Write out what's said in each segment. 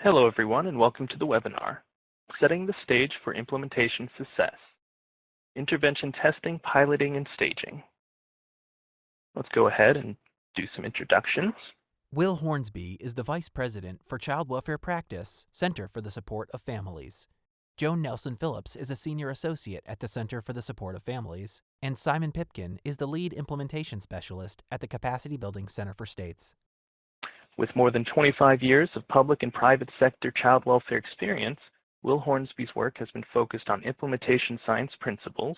Hello everyone and welcome to the webinar, Setting the Stage for Implementation Success, Intervention Testing, Piloting, and Staging. Let's go ahead and do some introductions. Will Hornsby is the Vice President for Child Welfare Practice, Center for the Support of Families. Joan Nelson Phillips is a Senior Associate at the Center for the Support of Families, and Simon Pipkin is the Lead Implementation Specialist at the Capacity Building Center for States. With more than 25 years of public and private sector child welfare experience, Will Hornsby's work has been focused on implementation science principles,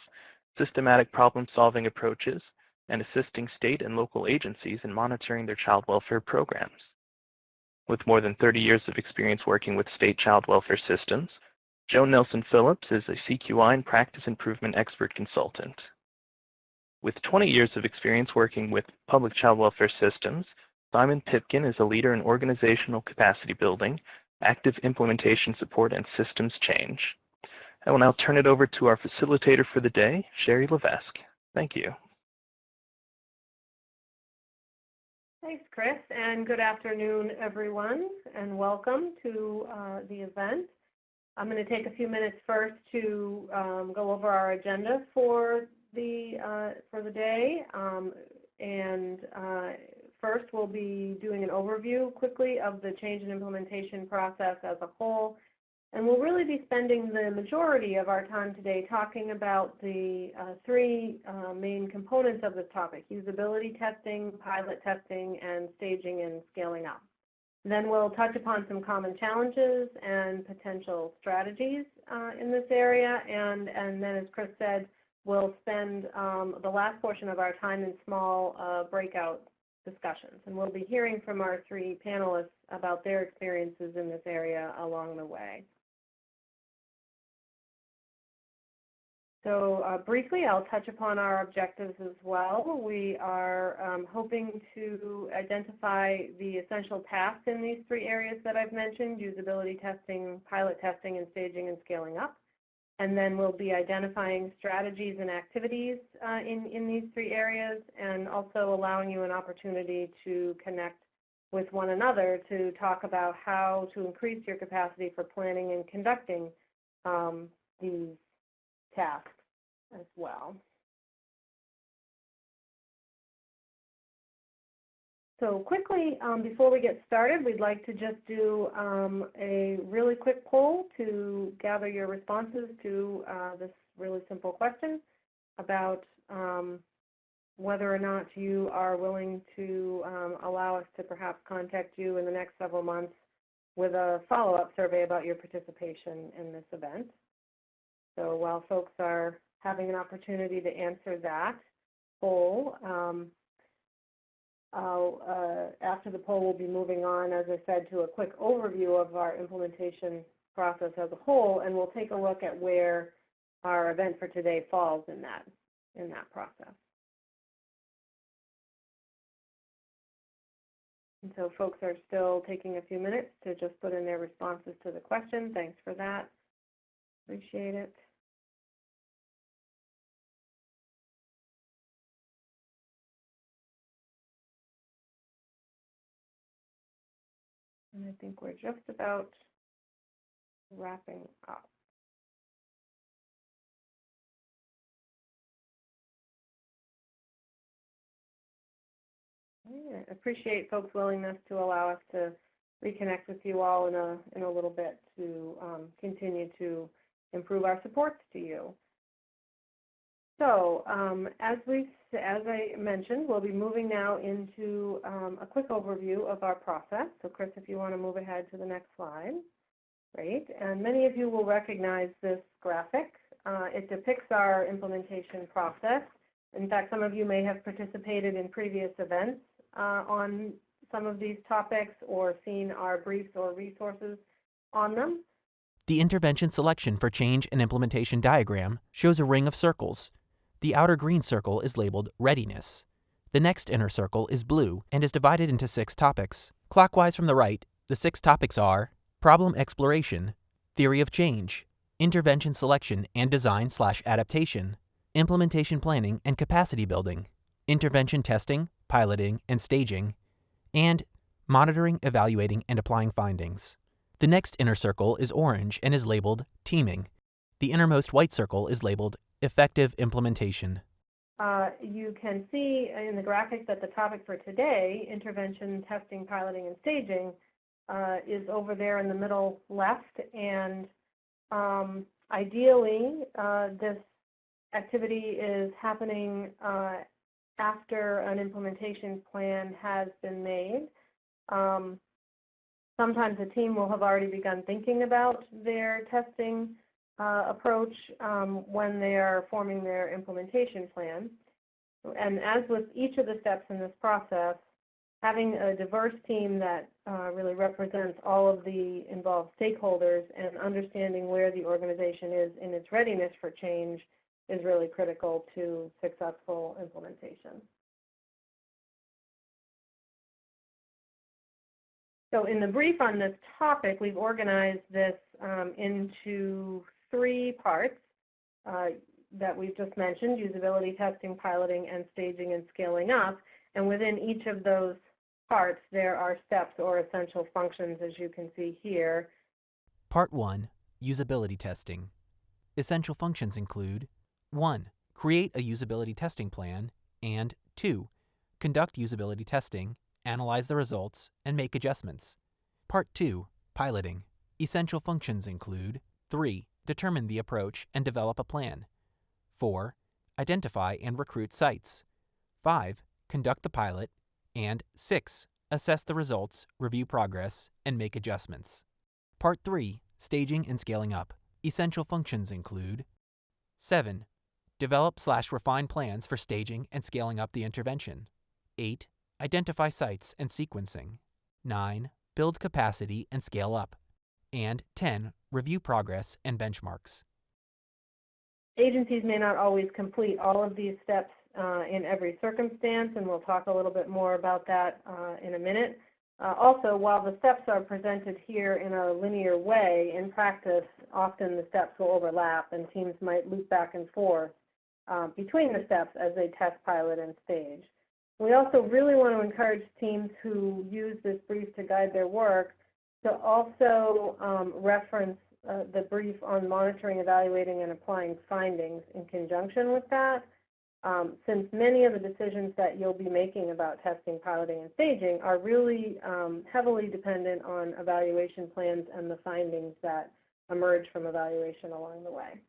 systematic problem-solving approaches, and assisting state and local agencies in monitoring their child welfare programs. With more than 30 years of experience working with state child welfare systems, Joan Nelson Phillips is a CQI and practice improvement expert consultant. With 20 years of experience working with public child welfare systems, Simon Pipkin is a leader in organizational capacity building, active implementation support, and systems change. I will now turn it over to our facilitator for the day, Sherry Levesque. Thank you. Thanks, Chris, and good afternoon, everyone, and welcome to the event. I'm going to take a few minutes first to go over our agenda for the day, first we'll be doing an overview quickly of the change and implementation process as a whole, and we'll really be spending the majority of our time today talking about the three main components of this topic: usability testing, pilot testing, and staging and scaling up. Then we'll touch upon some common challenges and potential strategies in this area, and then, as Chris said, we'll spend the last portion of our time in small breakout discussions. And we'll be hearing from our three panelists about their experiences in this area along the way. So briefly, I'll touch upon our objectives as well. We are hoping to identify the essential tasks in these three areas that I've mentioned: usability testing, pilot testing, and staging and scaling up. And then we'll be identifying strategies and activities in these three areas, and also allowing you an opportunity to connect with one another to talk about how to increase your capacity for planning and conducting these tasks as well. So quickly, before we get started, we'd like to just do a really quick poll to gather your responses to this really simple question about whether or not you are willing to allow us to perhaps contact you in the next several months with a follow-up survey about your participation in this event. So while folks are having an opportunity to answer that poll, after the poll, we'll be moving on, as I said, to a quick overview of our implementation process as a whole, and we'll take a look at where our event for today falls in that process. And so folks are still taking a few minutes to just put in their responses to the question. Thanks for that. Appreciate it. And I think we're just about wrapping up. I appreciate folks' willingness to allow us to reconnect with you all in a little bit to continue to improve our support to you. So as I mentioned, we'll be moving now into a quick overview of our process. So Chris, if you want to move ahead to the next slide. Great. And many of you will recognize this graphic. It depicts our implementation process. In fact, some of you may have participated in previous events on some of these topics or seen our briefs or resources on them. The intervention selection for change and implementation diagram shows a ring of circles. The outer green circle is labeled Readiness. The next inner circle is blue and is divided into 6 topics. Clockwise from the right, the 6 topics are Problem Exploration, Theory of Change, Intervention Selection and Design/Adaptation, Implementation Planning and Capacity Building, Intervention Testing, Piloting, and Staging, and Monitoring, Evaluating, and Applying Findings. The next inner circle is orange and is labeled teaming. The innermost white circle is labeled effective implementation. You can see in the graphics that the topic for today, intervention, testing, piloting, and staging, is over there in the middle left. And ideally, this activity is happening after an implementation plan has been made. Sometimes the team will have already begun thinking about their testing approach when they are forming their implementation plan. And as with each of the steps in this process, having a diverse team that really represents all of the involved stakeholders and understanding where the organization is in its readiness for change is really critical to successful implementation. So in the brief on this topic, we've organized this into 3 parts that we've just mentioned: usability, testing, piloting, and staging and scaling up. And within each of those parts, there are steps or essential functions, as you can see here. Part 1, Usability Testing. Essential functions include 1. Create a usability testing plan, and 2. Conduct usability testing, analyze the results, and make adjustments. Part 2, Piloting. Essential functions include 3. Determine the approach and develop a plan. 4. Identify and recruit sites. 5. Conduct the pilot. And 6. Assess the results, review progress, and make adjustments. Part 3, Staging and Scaling Up. Essential functions include 7. Develop/refine plans for staging and scaling up the intervention. 8. Identify sites and sequencing. 9. Build capacity and scale up. And 10. Review progress and benchmarks. Agencies may not always complete all of these steps in every circumstance, and we'll talk a little bit more about that in a minute. Also, while the steps are presented here in a linear way, in practice, often the steps will overlap and teams might loop back and forth between the steps as they test, pilot, and stage. We also really want to encourage teams who use this brief to guide their work to also reference the brief on monitoring, evaluating, and applying findings in conjunction with that, since many of the decisions that you'll be making about testing, piloting, and staging are really heavily dependent on evaluation plans and the findings that emerge from evaluation along the way.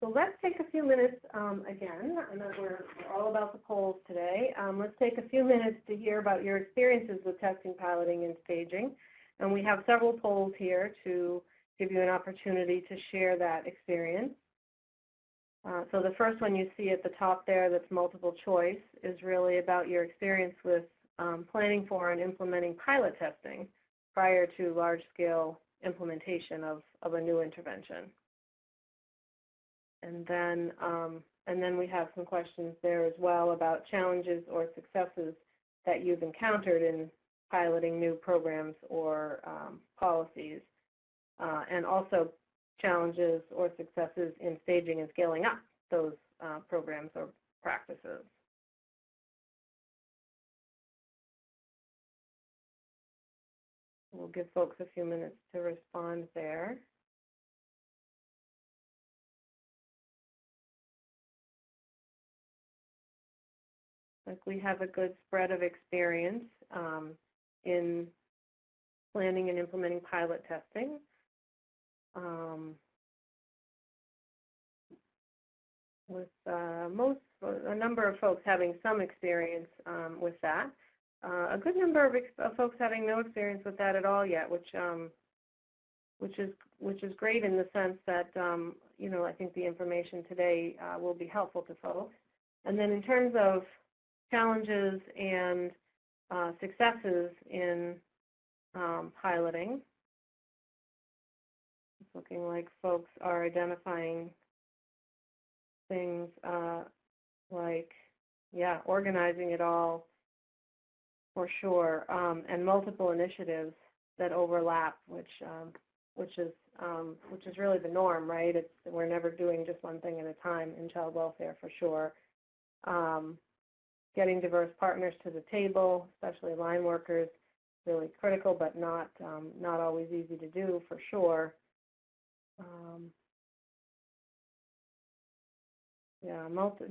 So let's take a few minutes again. I know we're all about the polls today. Let's take a few minutes to hear about your experiences with testing, piloting, and staging. And we have several polls here to give you an opportunity to share that experience. So the first one you see at the top there that's multiple choice is really about your experience with planning for and implementing pilot testing prior to large-scale implementation of a new intervention. And then we have some questions there as well about challenges or successes that you've encountered in piloting new programs or policies, and also challenges or successes in staging and scaling up those programs or practices. We'll give folks a few minutes to respond there. Like we have a good spread of experience in planning and implementing pilot testing. With a number of folks having some experience with that. A good number of folks having no experience with that at all yet, which is great in the sense that you know, I think the information today will be helpful to folks. And then in terms of challenges and successes in piloting, it's looking like folks are identifying things like, yeah, organizing it all for sure, and multiple initiatives that overlap, which is really the norm, right? We're never doing just one thing at a time in child welfare for sure. Getting diverse partners to the table, especially line workers, really critical, but not always easy to do for sure.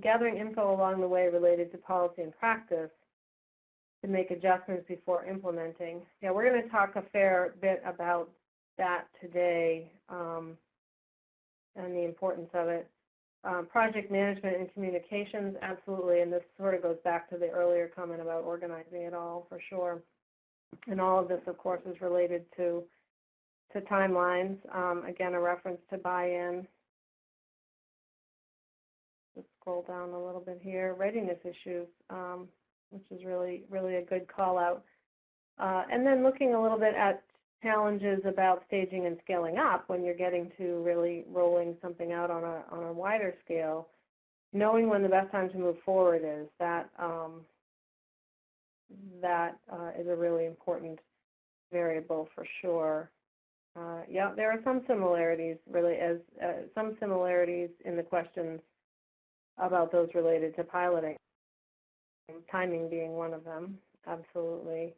Gathering info along the way related to policy and practice to make adjustments before implementing. Yeah, we're going to talk a fair bit about that today and the importance of it. Project management and communications, absolutely, and this sort of goes back to the earlier comment about organizing it all for sure. And all of this, of course, is related to timelines. Again, a reference to buy-in. Let's scroll down a little bit here. Readiness issues, which is really a good call out. And then looking a little bit at challenges about staging and scaling up when you're getting to really rolling something out on a wider scale. Knowing when the best time to move forward is, that is a really important variable for sure. Yeah, there are some similarities, really, some similarities in the questions about those related to piloting, timing being one of them, absolutely.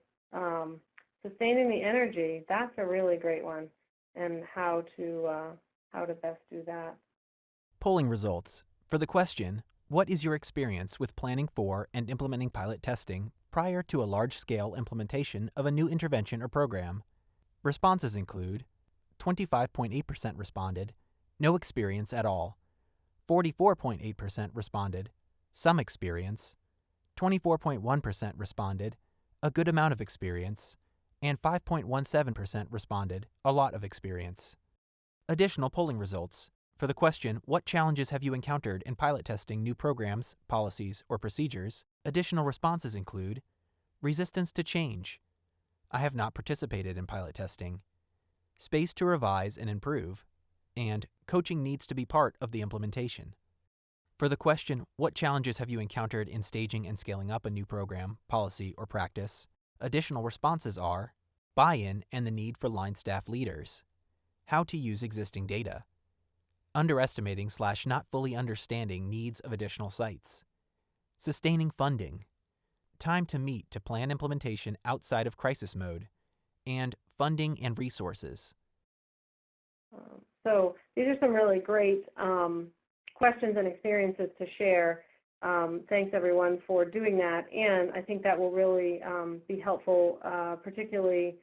Sustaining the energy, that's a really great one, and how to best do that. Polling results. For the question, what is your experience with planning for and implementing pilot testing prior to a large-scale implementation of a new intervention or program? Responses include 25.8% responded, no experience at all. 44.8% responded, some experience. 24.1% responded, a good amount of experience. And 5.17% responded, a lot of experience. Additional polling results. For the question, what challenges have you encountered in pilot testing new programs, policies, or procedures? Additional responses include resistance to change. I have not participated in pilot testing. Space to revise and improve. And coaching needs to be part of the implementation. For the question, what challenges have you encountered in staging and scaling up a new program, policy, or practice? Additional responses are buy-in and the need for line staff leaders, how to use existing data, underestimating/not fully understanding needs of additional sites, sustaining funding, time to meet to plan implementation outside of crisis mode, and funding and resources. So these are some really great questions and experiences to share. Thanks everyone for doing that, and I think that will really be helpful, particularly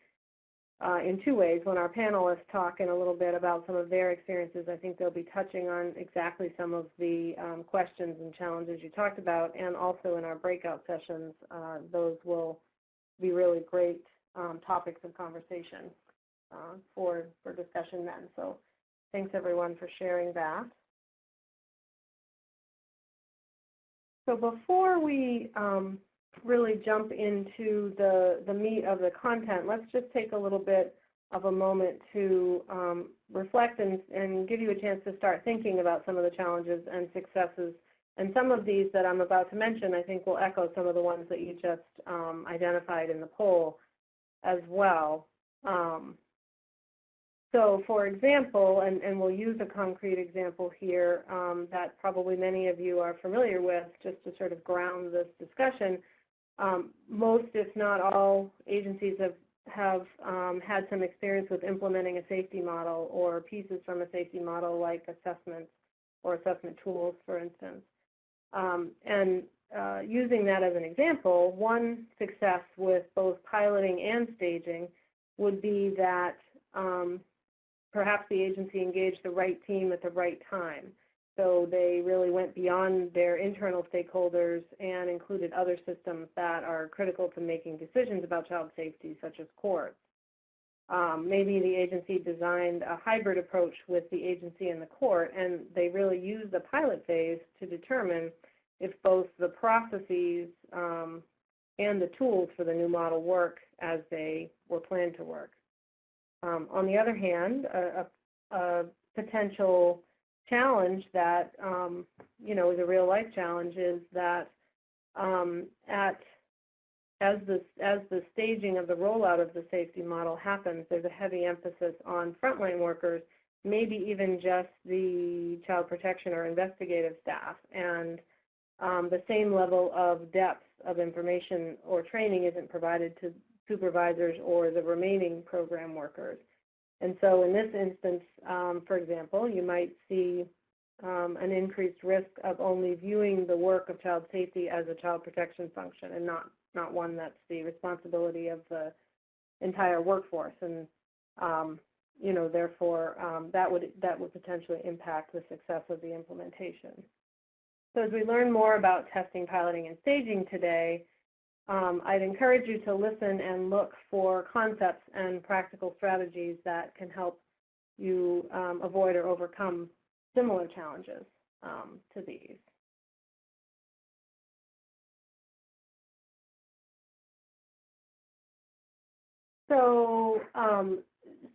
in two ways. When our panelists talk in a little bit about some of their experiences, I think they'll be touching on exactly some of the questions and challenges you talked about, and also in our breakout sessions, those will be really great topics of conversation for discussion then. So thanks everyone for sharing that. So before we really jump into the meat of the content, let's just take a little bit of a moment to reflect and give you a chance to start thinking about some of the challenges and successes. And some of these that I'm about to mention, I think will echo some of the ones that you just identified in the poll as well. So for example, and we'll use a concrete example here that probably many of you are familiar with, just to sort of ground this discussion. Most, if not all, agencies have had some experience with implementing a safety model or pieces from a safety model, like assessments or assessment tools, for instance. Using that as an example, one success with both piloting and staging would be that perhaps the agency engaged the right team at the right time. So they really went beyond their internal stakeholders and included other systems that are critical to making decisions about child safety, such as courts. Maybe the agency designed a hybrid approach with the agency and the court, and they really used the pilot phase to determine if both the processes and the tools for the new model work as they were planned to work. On the other hand, a potential challenge that is a real life challenge is that as the staging of the rollout of the safety model happens, there's a heavy emphasis on frontline workers, maybe even just the child protection or investigative staff, and the same level of depth of information or training isn't provided to supervisors or the remaining program workers. And so in this instance, for example, you might see an increased risk of only viewing the work of child safety as a child protection function and not one that's the responsibility of the entire workforce. And therefore, that would potentially impact the success of the implementation. So as we learn more about testing, piloting, and staging today, I'd encourage you to listen and look for concepts and practical strategies that can help you avoid or overcome similar challenges to these. So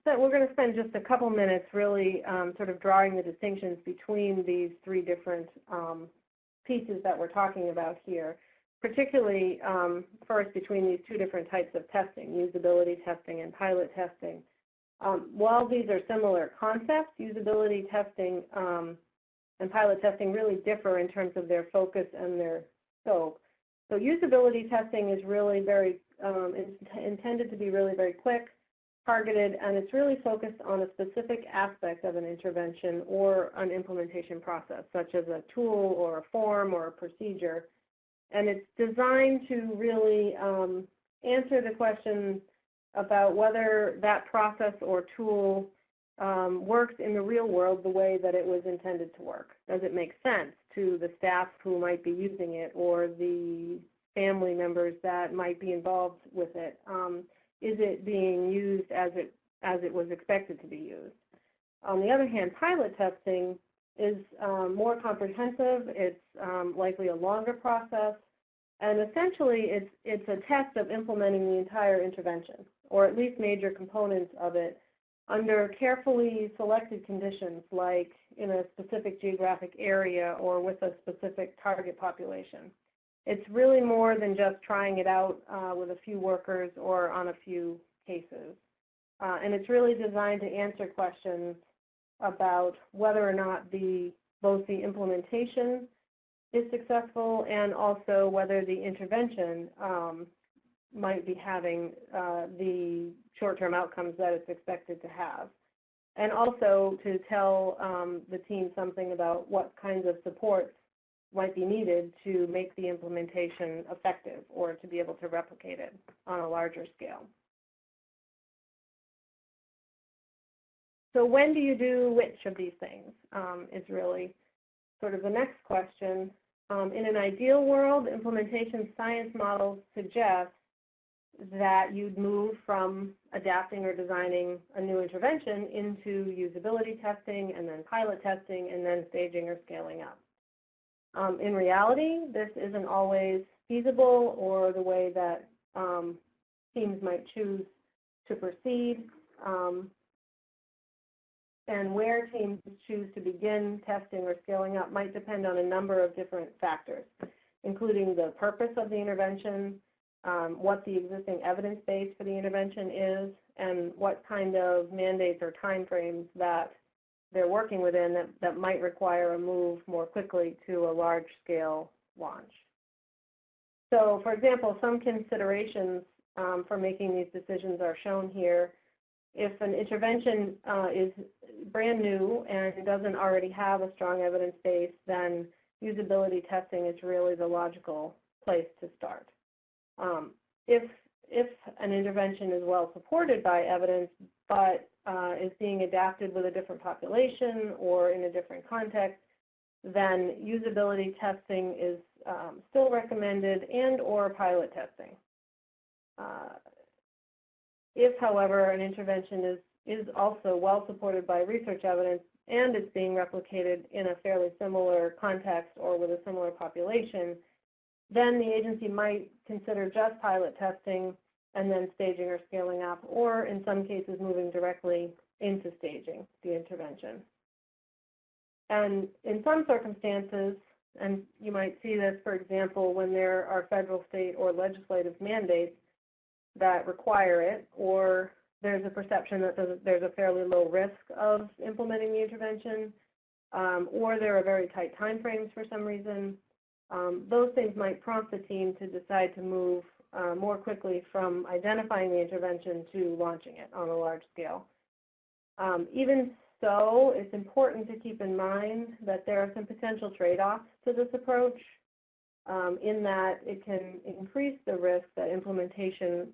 we're going to spend just a couple minutes really sort of drawing the distinctions between these three different pieces that we're talking about here, particularly first between these two different types of testing, usability testing and pilot testing. While these are similar concepts, usability testing and pilot testing really differ in terms of their focus and their scope. So usability testing is really very intended to be really very quick, targeted, and it's really focused on a specific aspect of an intervention or an implementation process, such as a tool or a form or a procedure. And it's designed to really answer the question about whether that process or tool works in the real world the way that it was intended to work. Does it make sense to the staff who might be using it or the family members that might be involved with it? Is it being used as it was expected to be used? On the other hand, pilot testing is more comprehensive. It's likely a longer process, and essentially it's a test of implementing the entire intervention, or at least major components of it, under carefully selected conditions, like in a specific geographic area or with a specific target population. It's really more than just trying it out with a few workers or on a few cases. And it's really designed to answer questions about whether or not both the implementation is successful and also whether the intervention might be having the short-term outcomes that it's expected to have. And also to tell the team something about what kinds of supports might be needed to make the implementation effective or to be able to replicate it on a larger scale. So when do you do which of these things is really sort of the next question. In an ideal world, implementation science models suggest that you'd move from adapting or designing a new intervention into usability testing and then pilot testing and then staging or scaling up. In reality, this isn't always feasible or the way that teams might choose to proceed. And where teams choose to begin testing or scaling up might depend on a number of different factors, including the purpose of the intervention, what the existing evidence base for the intervention is, and what kind of mandates or timeframes that they're working within that might require a move more quickly to a large-scale launch. So, for example, some considerations for making these decisions are shown here. If an intervention is brand new and doesn't already have a strong evidence base, then usability testing is really the logical place to start. If an intervention is well supported by evidence but is being adapted with a different population or in a different context, then usability testing is still recommended and or pilot testing. If, however, an intervention is also well supported by research evidence and it's being replicated in a fairly similar context or with a similar population, then the agency might consider just pilot testing and then staging or scaling up, or in some cases moving directly into staging the intervention. And in some circumstances, and you might see this, for example, when there are federal, state, or legislative mandates that require it, or there's a perception that there's a fairly low risk of implementing the intervention, or there are very tight timeframes for some reason, those things might prompt the team to decide to move more quickly from identifying the intervention to launching it on a large scale. Even so, it's important to keep in mind that there are some potential trade-offs to this approach, in that it can increase the risk that implementation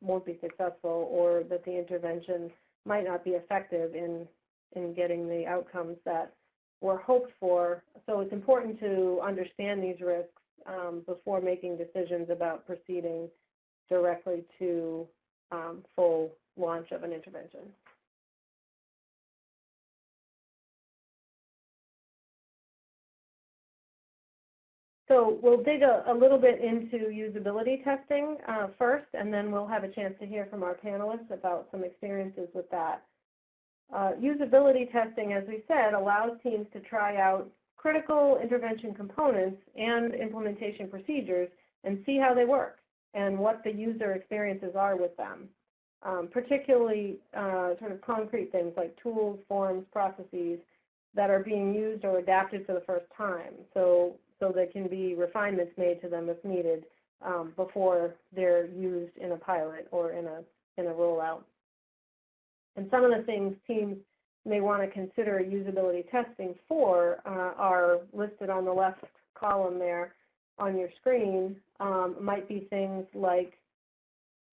won't be successful, or that the intervention might not be effective in getting the outcomes that were hoped for. So it's important to understand these risks before making decisions about proceeding directly to full launch of an intervention. So we'll dig a little bit into usability testing first, and then we'll have a chance to hear from our panelists about some experiences with that. Usability testing, as we said, allows teams to try out critical intervention components and implementation procedures and see how they work and what the user experiences are with them, particularly sort of concrete things like tools, forms, processes that are being used or adapted for the first time. So there can be refinements made to them if needed before they're used in a pilot or in a rollout. And some of the things teams may want to consider usability testing for are listed on the left column there on your screen. Might be things like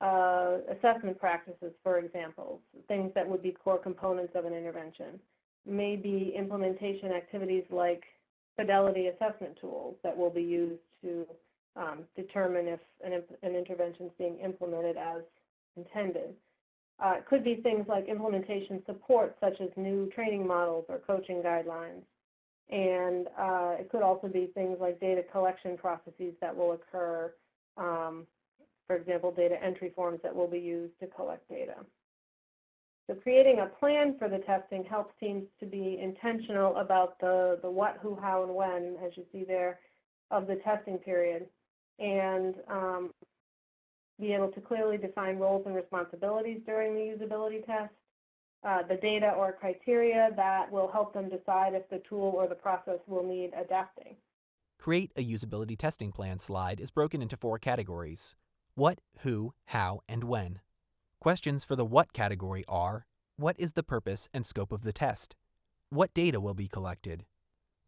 assessment practices, for example, things that would be core components of an intervention. Maybe implementation activities like fidelity assessment tools that will be used to determine if an intervention is being implemented as intended. It could be things like implementation support, such as new training models or coaching guidelines. And it could also be things like data collection processes that will occur, for example, data entry forms that will be used to collect data. So creating a plan for the testing helps teams to be intentional about the what, who, how, and when, as you see there, of the testing period, and be able to clearly define roles and responsibilities during the usability test, the data or criteria that will help them decide if the tool or the process will need adapting. Create a usability testing plan slide is broken into 4 categories: what, who, how, and when. Questions for the what category are: what is the purpose and scope of the test? What data will be collected?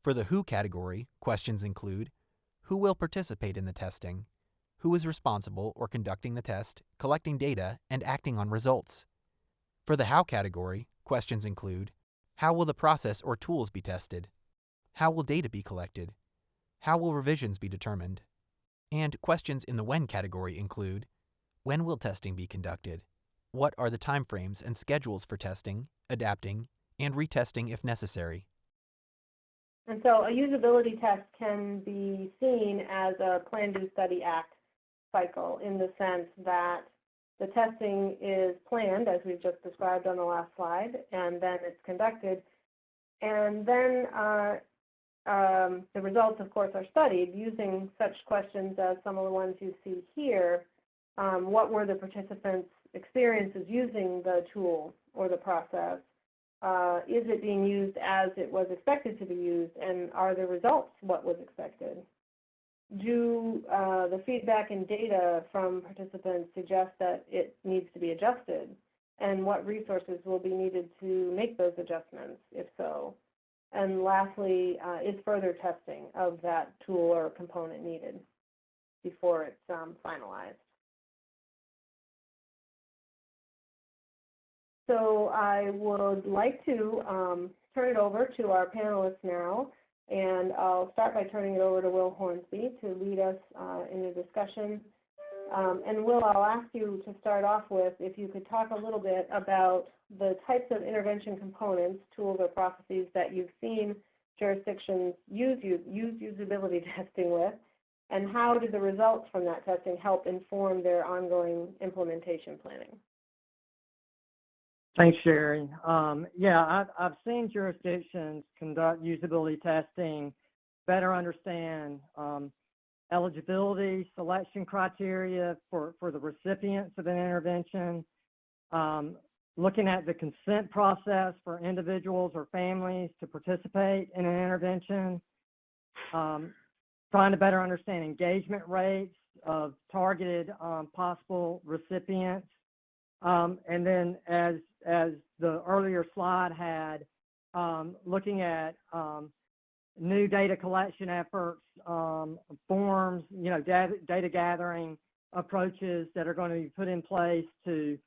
For the who category, questions include: who will participate in the testing? Who is responsible or conducting the test, collecting data, and acting on results? For the how category, questions include: how will the process or tools be tested? How will data be collected? How will revisions be determined? And questions in the when category include: when will testing be conducted? What are the timeframes and schedules for testing, adapting, and retesting if necessary? And so a usability test can be seen as a plan, do, study, act cycle, in the sense that the testing is planned, as we've just described on the last slide, and then it's conducted. And then the results, of course, are studied using such questions as some of the ones you see here. What were the participants' experiences using the tool or the process? Is it being used as it was expected to be used, and are the results what was expected? Do the feedback and data from participants suggest that it needs to be adjusted, and what resources will be needed to make those adjustments, if so? And lastly, is further testing of that tool or component needed before it's finalized? So I would like to turn it over to our panelists now, and I'll start by turning it over to Will Hornsby to lead us in the discussion. And Will, I'll ask you to start off with, if you could talk a little bit about the types of intervention components, tools, or processes that you've seen jurisdictions use usability testing with, and how did the results from that testing help inform their ongoing implementation planning? Thanks, Sherry. Yeah, I've seen jurisdictions conduct usability testing, better understand eligibility, selection criteria for the recipients of an intervention, looking at the consent process for individuals or families to participate in an intervention, trying to better understand engagement rates of targeted possible recipients. And then as the earlier slide had, looking at new data collection efforts, forms, data gathering approaches that are going to be put in place to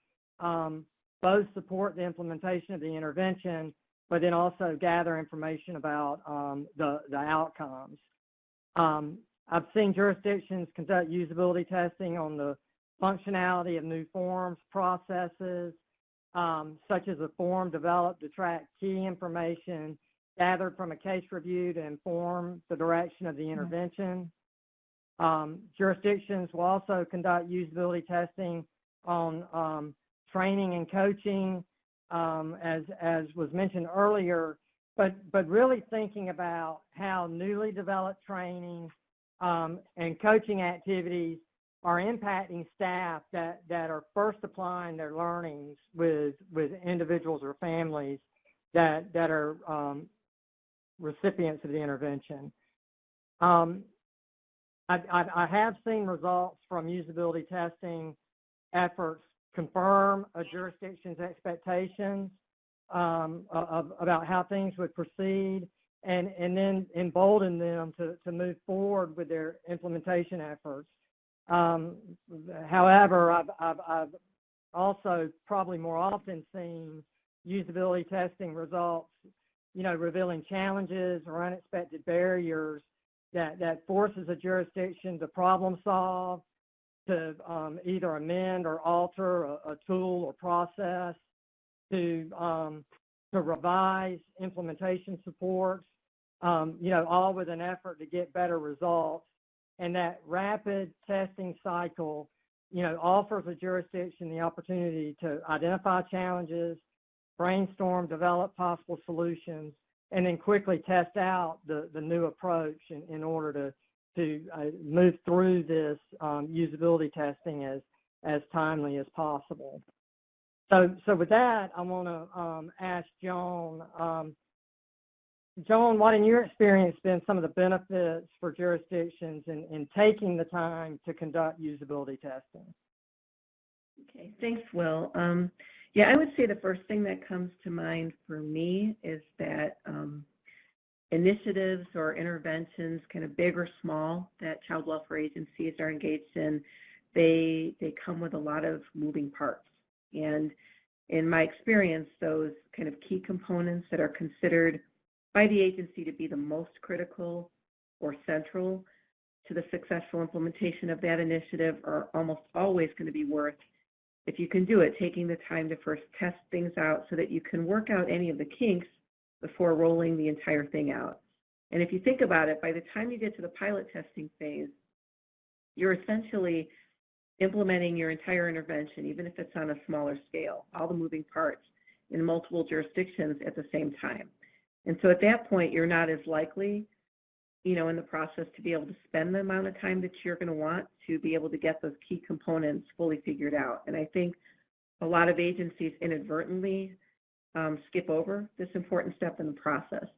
both support the implementation of the intervention, but then also gather information about the outcomes. I've seen jurisdictions conduct usability testing on the functionality of new forms, processes, such as a form developed to track key information gathered from a case review to inform the direction of the intervention. Jurisdictions will also conduct usability testing on training and coaching, as was mentioned earlier, but really thinking about how newly developed training and coaching activities are impacting staff that are first applying their learnings with individuals or families that are recipients of the intervention. I have seen results from usability testing efforts confirm a jurisdiction's expectations about how things would proceed, and then embolden them to move forward with their implementation efforts. However, I've also probably more often seen usability testing results, revealing challenges or unexpected barriers that forces a jurisdiction to problem solve, to either amend or alter a tool or process, to revise implementation supports, all with an effort to get better results. And that rapid testing cycle, offers a jurisdiction the opportunity to identify challenges, brainstorm, develop possible solutions, and then quickly test out the new approach in order to move through this usability testing as timely as possible. So with that, I want to ask Joan. Joan, what in your experience been some of the benefits for jurisdictions in taking the time to conduct usability testing? Okay, thanks, Will. Yeah, I would say the first thing that comes to mind for me is that initiatives or interventions, kind of big or small, that child welfare agencies are engaged in, they come with a lot of moving parts. And in my experience, those kind of key components that are considered by the agency to be the most critical or central to the successful implementation of that initiative are almost always going to be worth, if you can do it, taking the time to first test things out so that you can work out any of the kinks before rolling the entire thing out. And if you think about it, by the time you get to the pilot testing phase, you're essentially implementing your entire intervention, even if it's on a smaller scale, all the moving parts in multiple jurisdictions at the same time. And so at that point, you're not as likely, in the process to be able to spend the amount of time that you're going to want to be able to get those key components fully figured out. And I think a lot of agencies inadvertently skip over this important step in the process.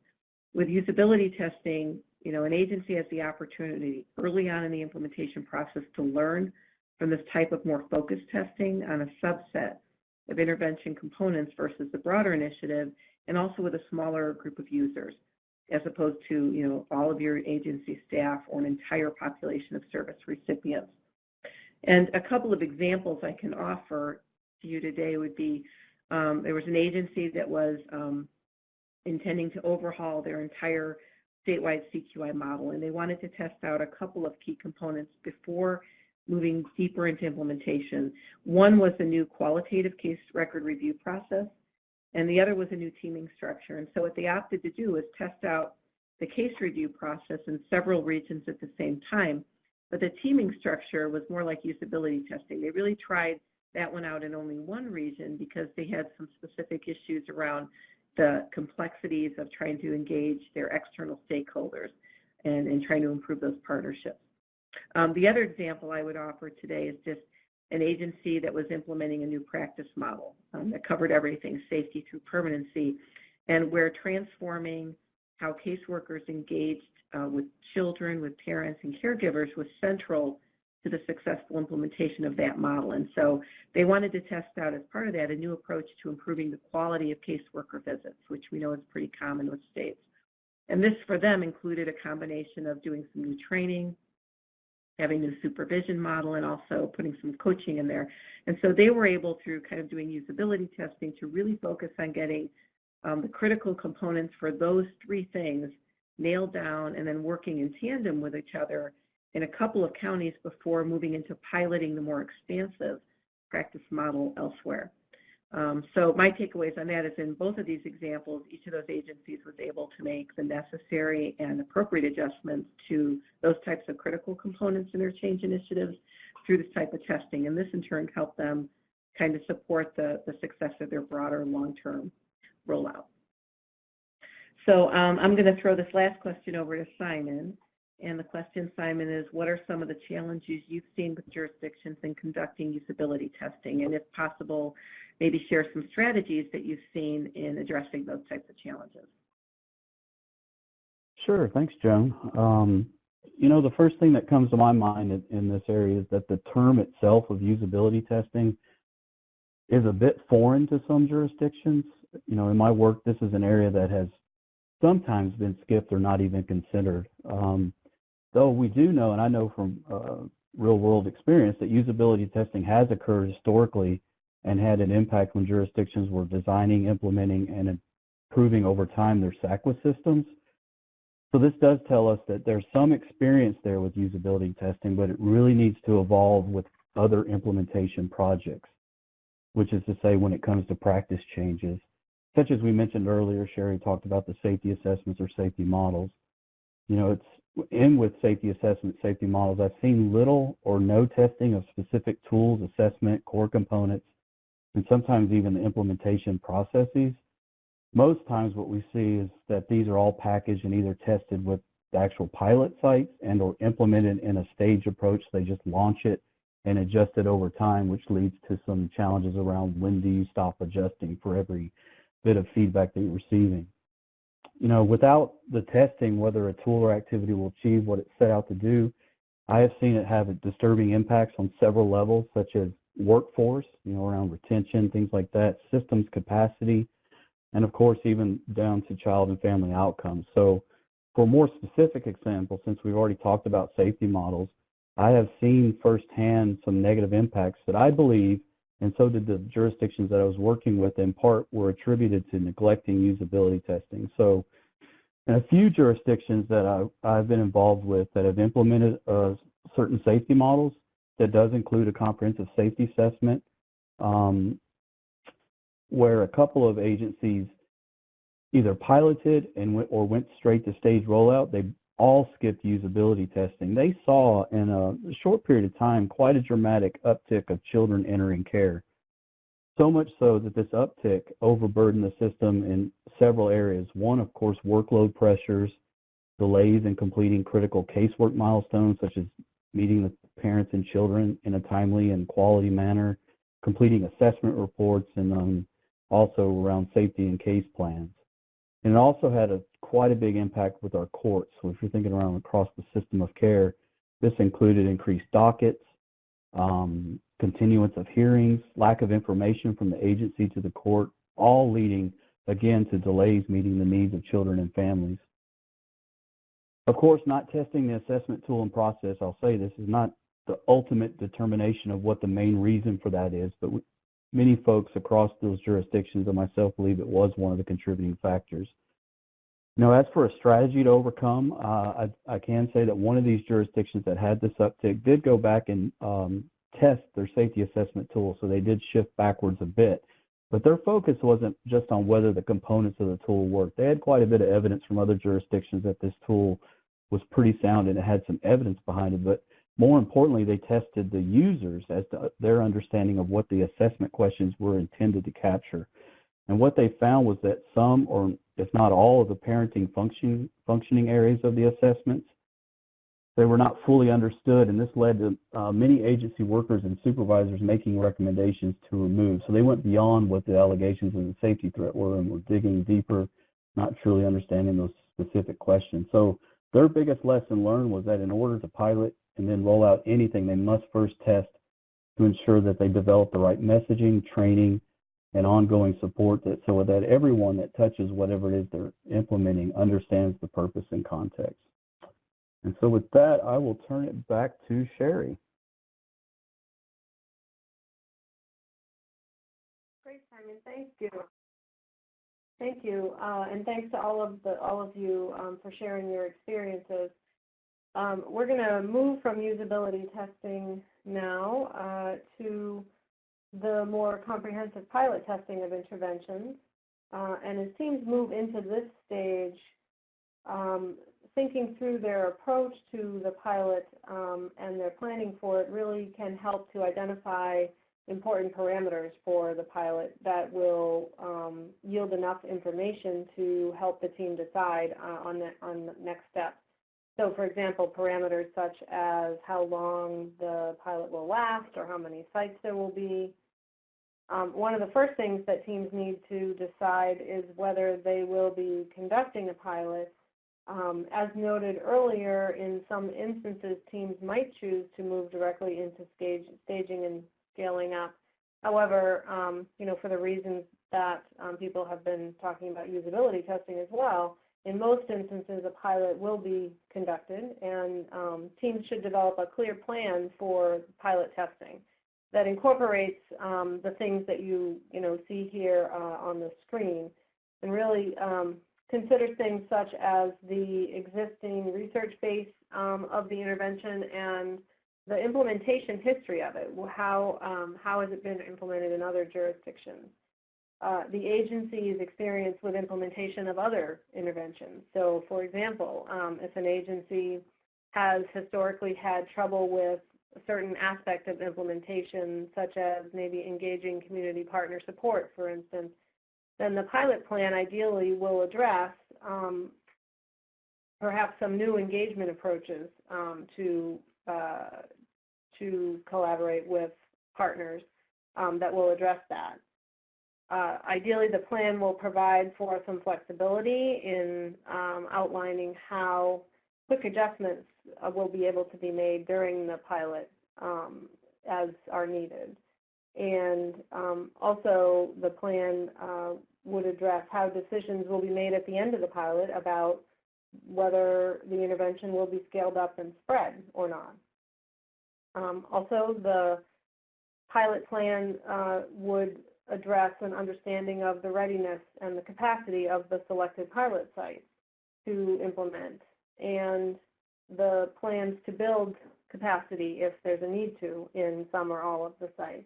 With usability testing, an agency has the opportunity early on in the implementation process to learn from this type of more focused testing on a subset of intervention components versus the broader initiative, and also with a smaller group of users, as opposed to, all of your agency staff or an entire population of service recipients. And a couple of examples I can offer to you today would be, there was an agency that was intending to overhaul their entire statewide CQI model, and they wanted to test out a couple of key components before moving deeper into implementation. One was the new qualitative case record review process, and the other was a new teaming structure. And so what they opted to do was test out the case review process in several regions at the same time, but the teaming structure was more like usability testing. They really tried that one out in only one region because they had some specific issues around the complexities of trying to engage their external stakeholders and trying to improve those partnerships. The other example I would offer today is just an agency that was implementing a new practice model that covered everything, safety through permanency, and where transforming how caseworkers engaged with children, with parents, and caregivers was central to the successful implementation of that model. And so they wanted to test out, as part of that, a new approach to improving the quality of caseworker visits, which we know is pretty common with states. And this, for them, included a combination of doing some new training, having a new supervision model, and also putting some coaching in there. And so they were able, through kind of doing usability testing, to really focus on getting the critical components for those three things nailed down and then working in tandem with each other in a couple of counties before moving into piloting the more expansive practice model elsewhere. So my takeaways on that is, in both of these examples, each of those agencies was able to make the necessary and appropriate adjustments to those types of critical components in their change initiatives through this type of testing. And this, in turn, helped them kind of support the success of their broader long-term rollout. So I'm going to throw this last question over to Simon. And the question, Simon, is what are some of the challenges you've seen with jurisdictions in conducting usability testing? And if possible, maybe share some strategies that you've seen in addressing those types of challenges. Sure. Thanks, Joan. You know, the first thing that comes to my mind in this area is that the term itself of usability testing is a bit foreign to some jurisdictions. You know, in my work, this is an area that has sometimes been skipped or not even considered. Though we do know, and I know from real-world experience, that usability testing has occurred historically and had an impact when jurisdictions were designing, implementing, and improving over time their SACWA systems. So this does tell us that there's some experience there with usability testing, but it really needs to evolve with other implementation projects, which is to say when it comes to practice changes. Such as we mentioned earlier, Sherry talked about the safety assessments or safety models. You know, with safety assessment, safety models, I've seen little or no testing of specific tools, assessment, core components, and sometimes even the implementation processes. Most times what we see is that these are all packaged and either tested with the actual pilot sites and or implemented in a stage approach. They just launch it and adjust it over time, which leads to some challenges around when do you stop adjusting for every bit of feedback that you're receiving. You know, without the testing, whether a tool or activity will achieve what it set out to do, I have seen it have disturbing impacts on several levels, such as workforce, you know, around retention, things like that, systems capacity, and of course, even down to child and family outcomes. So for a more specific example, since we've already talked about safety models, I have seen firsthand some negative impacts that I believe, and so did the jurisdictions that I was working with, in part were attributed to neglecting usability testing. So in a few jurisdictions that I've been involved with that have implemented certain safety models, that does include a comprehensive safety assessment, where a couple of agencies either piloted and went straight to stage rollout, they all skipped usability testing. They saw in a short period of time quite a dramatic uptick of children entering care. So much so that this uptick overburdened the system in several areas. One, of course, workload pressures, delays in completing critical casework milestones, such as meeting the parents and children in a timely and quality manner, completing assessment reports, and also around safety and case plans. And it also had quite a big impact with our courts. So if you're thinking around across the system of care, this included increased dockets, continuance of hearings, lack of information from the agency to the court, all leading, again, to delays meeting the needs of children and families. Of course, not testing the assessment tool and process, I'll say this is not the ultimate determination of what the main reason for that is, but many folks across those jurisdictions and myself believe it was one of the contributing factors. Now, as for a strategy to overcome, I can say that one of these jurisdictions that had this uptick did go back and test their safety assessment tool, so they did shift backwards a bit. But their focus wasn't just on whether the components of the tool worked. They had quite a bit of evidence from other jurisdictions that this tool was pretty sound and it had some evidence behind it. But more importantly, they tested the users as to their understanding of what the assessment questions were intended to capture. And what they found was that some, or if not all, of the parenting functioning areas of the assessments, they were not fully understood, and this led to many agency workers and supervisors making recommendations to remove. So they went beyond what the allegations of the safety threat were and were digging deeper, not truly understanding those specific questions. So Their biggest lesson learned was that in order to pilot and then roll out anything, they must first test to ensure that they develop the right messaging, training, and ongoing support so that everyone that touches whatever it is they're implementing understands the purpose and context. And so with that, I will turn it back to Sherry. Great, Simon. Thank you. Thank you, and thanks to all of you for sharing your experiences. We're going to move from usability testing now to the more comprehensive pilot testing of interventions. And as teams move into this stage, thinking through their approach to the pilot and their planning for it really can help to identify important parameters for the pilot that will yield enough information to help the team decide on the next steps. So for example, parameters such as how long the pilot will last or how many sites there will be. One of the first things that teams need to decide is whether they will be conducting a pilot. As noted earlier, in some instances, teams might choose to move directly into staging and scaling up. However, for the reasons that people have been talking about usability testing as well, in most instances a pilot will be conducted, and teams should develop a clear plan for pilot testing that incorporates the things that you see here on the screen, and really considers things such as the existing research base of the intervention and the implementation history of it. How has it been implemented in other jurisdictions? The agency's experience with implementation of other interventions. So for example, if an agency has historically had trouble with a certain aspect of implementation, such as maybe engaging community partner support, for instance, then the pilot plan ideally will address perhaps some new engagement approaches to collaborate with partners that will address that. Ideally, the plan will provide for some flexibility in outlining how quick adjustments will be able to be made during the pilot as are needed. And also the plan would address how decisions will be made at the end of the pilot about whether the intervention will be scaled up and spread or not. Also, the pilot plan would address an understanding of the readiness and the capacity of the selected pilot sites to implement, and the plans to build capacity if there's a need to in some or all of the sites.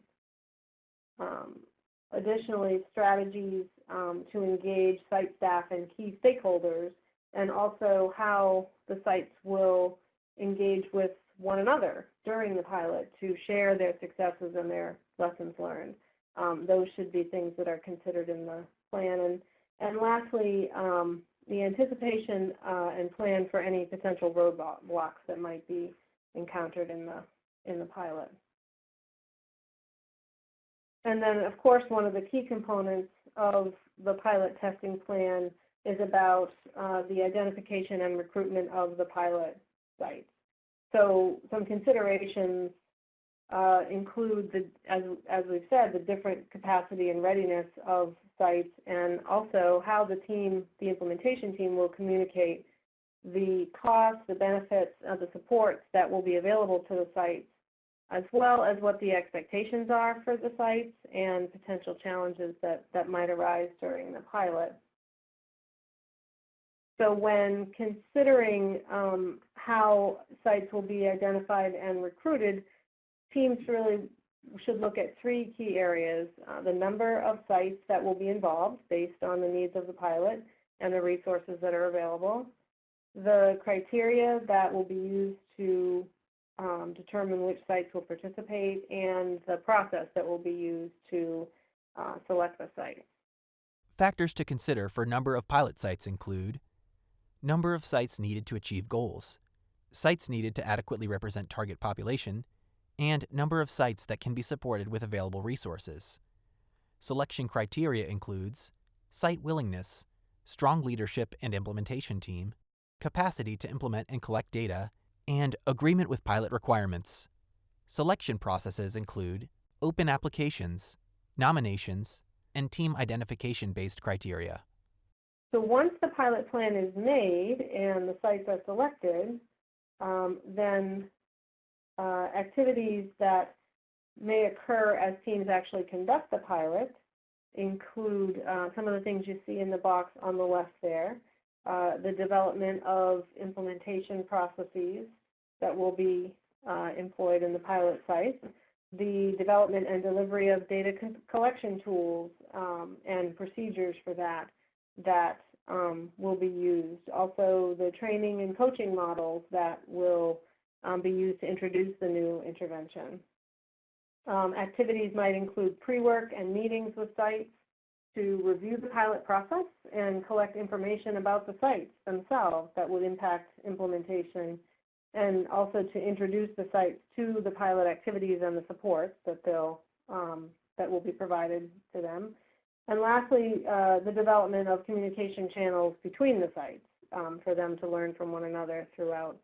Additionally, strategies to engage site staff and key stakeholders, and also how the sites will engage with one another during the pilot to share their successes and their lessons learned. Those should be things that are considered in the plan. And lastly, the anticipation and plan for any potential roadblocks that might be encountered in the pilot. And then, of course, one of the key components of the pilot testing plan is about the identification and recruitment of the pilot sites. So some considerations include, as we've said, the different capacity and readiness of sites, and also how the implementation team will communicate the costs, the benefits, the supports that will be available to the sites, as well as what the expectations are for the sites and potential challenges that might arise during the pilot. So when considering how sites will be identified and recruited, teams really should look at three key areas: the number of sites that will be involved based on the needs of the pilot and the resources that are available, the criteria that will be used to determine which sites will participate, and the process that will be used to select the site. Factors to consider for number of pilot sites include number of sites needed to achieve goals, sites needed to adequately represent target population, and number of sites that can be supported with available resources. Selection criteria includes site willingness, strong leadership and implementation team, capacity to implement and collect data, and agreement with pilot requirements. Selection processes include open applications, nominations, and team identification-based criteria. So once the pilot plan is made and the sites are selected, then activities that may occur as teams actually conduct the pilot include some of the things you see in the box on the left there, the development of implementation processes that will be employed in the pilot site, the development and delivery of data collection tools and procedures for that will be used. Also, the training and coaching models that will be used to introduce the new intervention. Activities might include pre-work and meetings with sites to review the pilot process and collect information about the sites themselves that would impact implementation, and also to introduce the sites to the pilot activities and the supports that that will be provided to them. And lastly, the development of communication channels between the sites for them to learn from one another throughout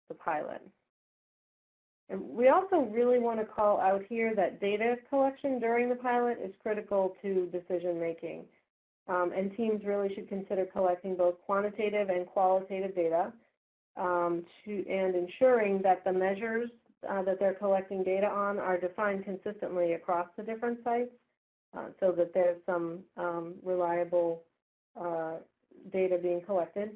the pilot. And we also really want to call out here that data collection during the pilot is critical to decision making. And teams really should consider collecting both quantitative and qualitative data and ensuring that the measures that they're collecting data on are defined consistently across the different sites so that there's some reliable data being collected.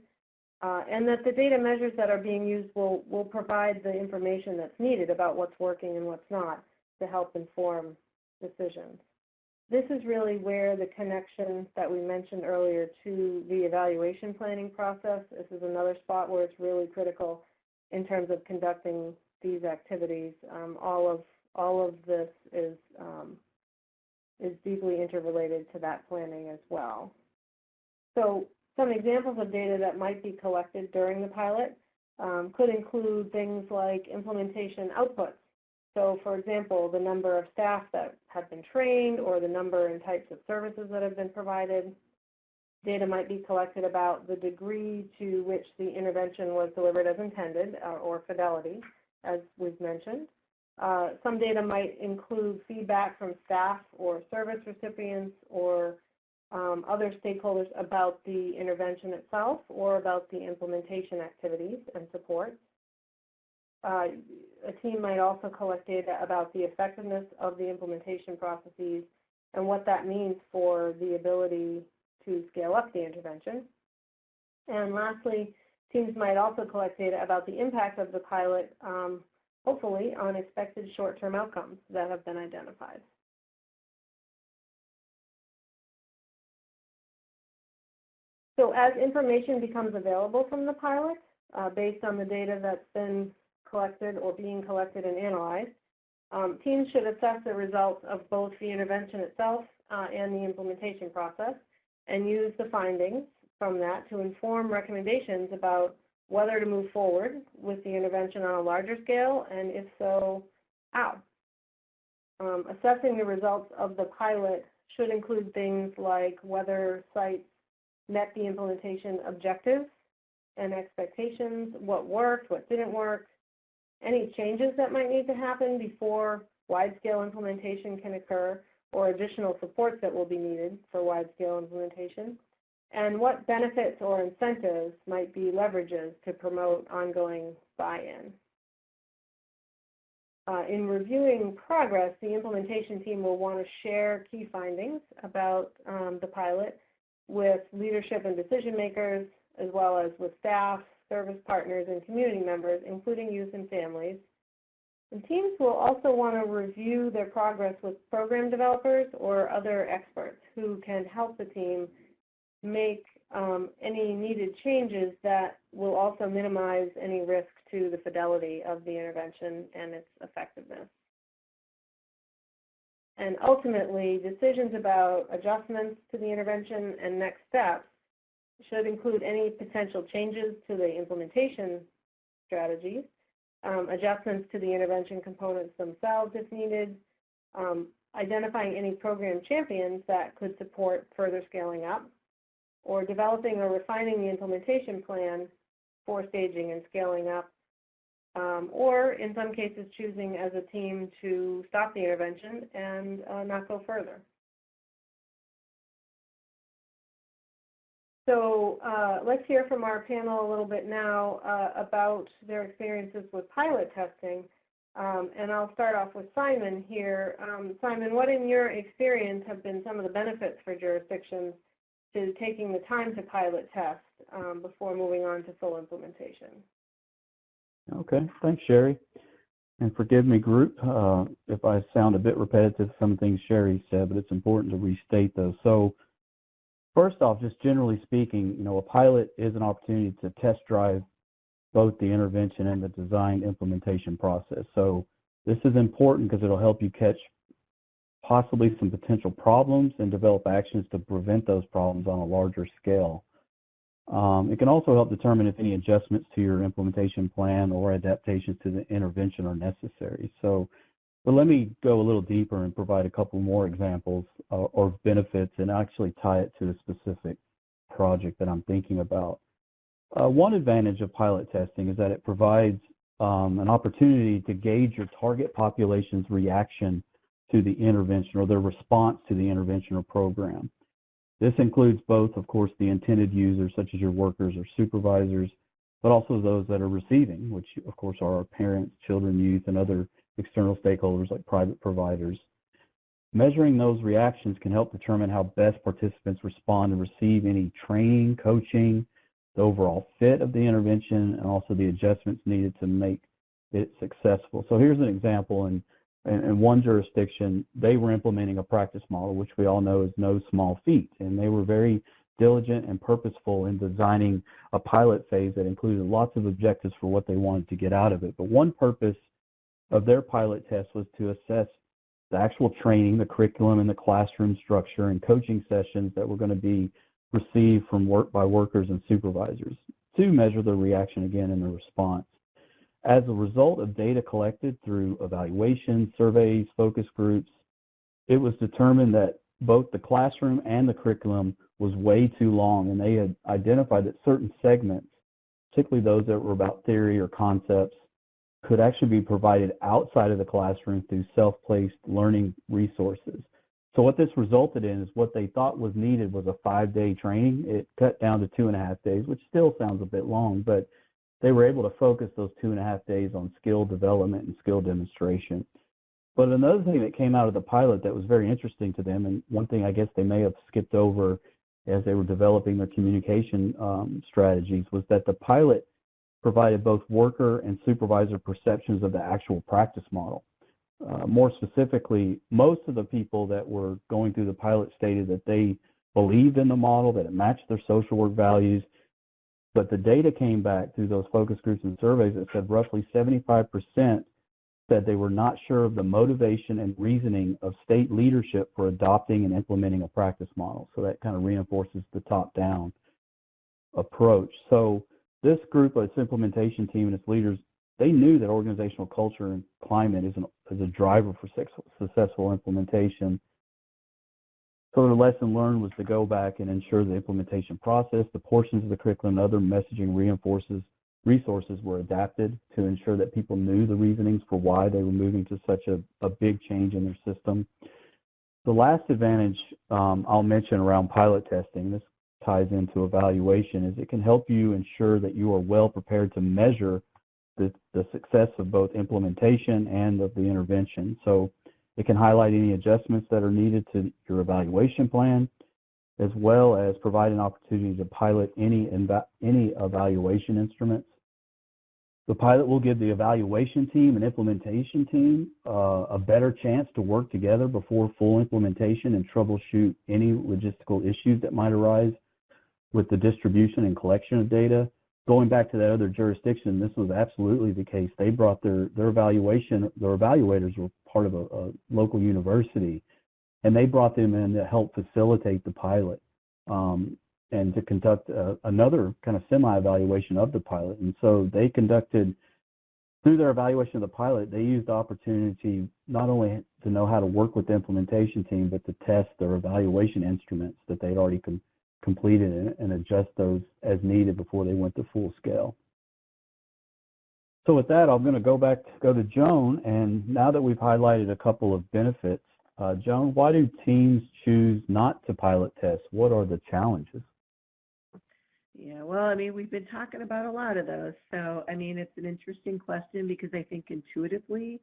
And that the data measures that are being used will provide the information that's needed about what's working and what's not to help inform decisions. This is really where the connection that we mentioned earlier to the evaluation planning process, this is another spot where it's really critical in terms of conducting these activities. All of this is deeply interrelated to that planning as well. So some examples of data that might be collected during the pilot could include things like implementation outputs. So for example, the number of staff that have been trained or the number and types of services that have been provided. Data might be collected about the degree to which the intervention was delivered as intended or fidelity, as we've mentioned. Some data might include feedback from staff or service recipients or other stakeholders about the intervention itself or about the implementation activities and support. A team might also collect data about the effectiveness of the implementation processes and what that means for the ability to scale up the intervention. And lastly, teams might also collect data about the impact of the pilot, hopefully on expected short-term outcomes that have been identified. So as information becomes available from the pilot, based on the data that's been collected or being collected and analyzed, teams should assess the results of both the intervention itself and the implementation process and use the findings from that to inform recommendations about whether to move forward with the intervention on a larger scale, and if so, how. Assessing the results of the pilot should include things like whether sites met the implementation objectives and expectations, what worked, what didn't work, any changes that might need to happen before wide-scale implementation can occur, or additional supports that will be needed for wide-scale implementation, and what benefits or incentives might be leverages to promote ongoing buy-in. In reviewing progress, the implementation team will want to share key findings about the pilot with leadership and decision makers, as well as with staff, service partners, and community members, including youth and families. And teams will also want to review their progress with program developers or other experts who can help the team make any needed changes that will also minimize any risk to the fidelity of the intervention and its effectiveness. And ultimately, decisions about adjustments to the intervention and next steps should include any potential changes to the implementation strategies, adjustments to the intervention components themselves if needed, identifying any program champions that could support further scaling up, or developing or refining the implementation plan for staging and scaling up, or in some cases choosing as a team to stop the intervention and not go further. So let's hear from our panel a little bit now about their experiences with pilot testing. And I'll start off with Simon here. Simon, what in your experience have been some of the benefits for jurisdictions to taking the time to pilot test before moving on to full implementation? Okay, thanks, Sherry. And forgive me, group, if I sound a bit repetitive to some things Sherry said, but it's important to restate those. So first off, just generally speaking, a pilot is an opportunity to test drive both the intervention and the design implementation process. So this is important because it'll help you catch possibly some potential problems and develop actions to prevent those problems on a larger scale. It can also help determine if any adjustments to your implementation plan or adaptations to the intervention are necessary. But let me go a little deeper and provide a couple more examples or benefits and actually tie it to a specific project that I'm thinking about. One advantage of pilot testing is that it provides an opportunity to gauge your target population's reaction to the intervention or their response to the intervention or program. This includes both, of course, the intended users, such as your workers or supervisors, but also those that are receiving, which, of course, are our parents, children, youth, and other external stakeholders like private providers. Measuring those reactions can help determine how best participants respond and receive any training, coaching, the overall fit of the intervention, and also the adjustments needed to make it successful. So here's an example. In one jurisdiction, they were implementing a practice model, which we all know is no small feat, and they were very diligent and purposeful in designing a pilot phase that included lots of objectives for what they wanted to get out of it. But one purpose of their pilot test was to assess the actual training, the curriculum, and the classroom structure and coaching sessions that were going to be received by workers and supervisors to measure the reaction again and the response. As a result of data collected through evaluations, surveys, focus groups, it was determined that both the classroom and the curriculum was way too long, and they had identified that certain segments, particularly those that were about theory or concepts, could actually be provided outside of the classroom through self-paced learning resources. So what this resulted in is what they thought was needed was a 5-day training. It cut down to 2.5 days, which still sounds a bit long, but they were able to focus those 2.5 days on skill development and skill demonstration. But another thing that came out of the pilot that was very interesting to them, and one thing I guess they may have skipped over as they were developing their communication strategies, was that the pilot provided both worker and supervisor perceptions of the actual practice model. More specifically, most of the people that were going through the pilot stated that they believed in the model, that it matched their social work values, but the data came back through those focus groups and surveys that said roughly 75% said they were not sure of the motivation and reasoning of state leadership for adopting and implementing a practice model. So that kind of reinforces the top-down approach. So this group, its implementation team and its leaders, they knew that organizational culture and climate is a driver for successful implementation. So the lesson learned was to go back and ensure the implementation process, the portions of the curriculum, and other messaging resources were adapted to ensure that people knew the reasonings for why they were moving to such a big change in their system. The last advantage I'll mention around pilot testing, this ties into evaluation, is it can help you ensure that you are well prepared to measure the success of both implementation and of the intervention. So it can highlight any adjustments that are needed to your evaluation plan, as well as provide an opportunity to pilot any evaluation instruments. The pilot will give the evaluation team and implementation team a better chance to work together before full implementation and troubleshoot any logistical issues that might arise with the distribution and collection of data. Going back to that other jurisdiction, this was absolutely the case. They brought their evaluators were part of a local university, and they brought them in to help facilitate the pilot and to conduct another kind of semi-evaluation of the pilot. And so they conducted, through their evaluation of the pilot, they used the opportunity not only to know how to work with the implementation team, but to test their evaluation instruments that they'd already completed and adjust those as needed before they went to full scale. So with that, I'm going to go to Joan, and now that we've highlighted a couple of benefits, Joan, why do teams choose not to pilot test? What are the challenges? Yeah, well, I mean, we've been talking about a lot of those. So, I mean, it's an interesting question because I think intuitively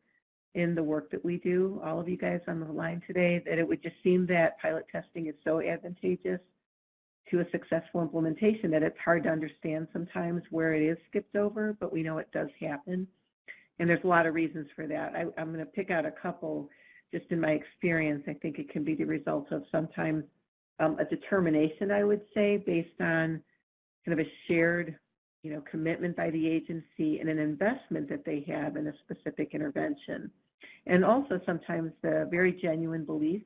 in the work that we do, all of you guys on the line today, that it would just seem that pilot testing is so advantageous to a successful implementation that it's hard to understand sometimes where it is skipped over, but we know it does happen. And there's a lot of reasons for that. I'm going to pick out a couple just in my experience. I think it can be the result of sometimes a determination, I would say, based on kind of a shared, commitment by the agency and an investment that they have in a specific intervention. And also sometimes the very genuine belief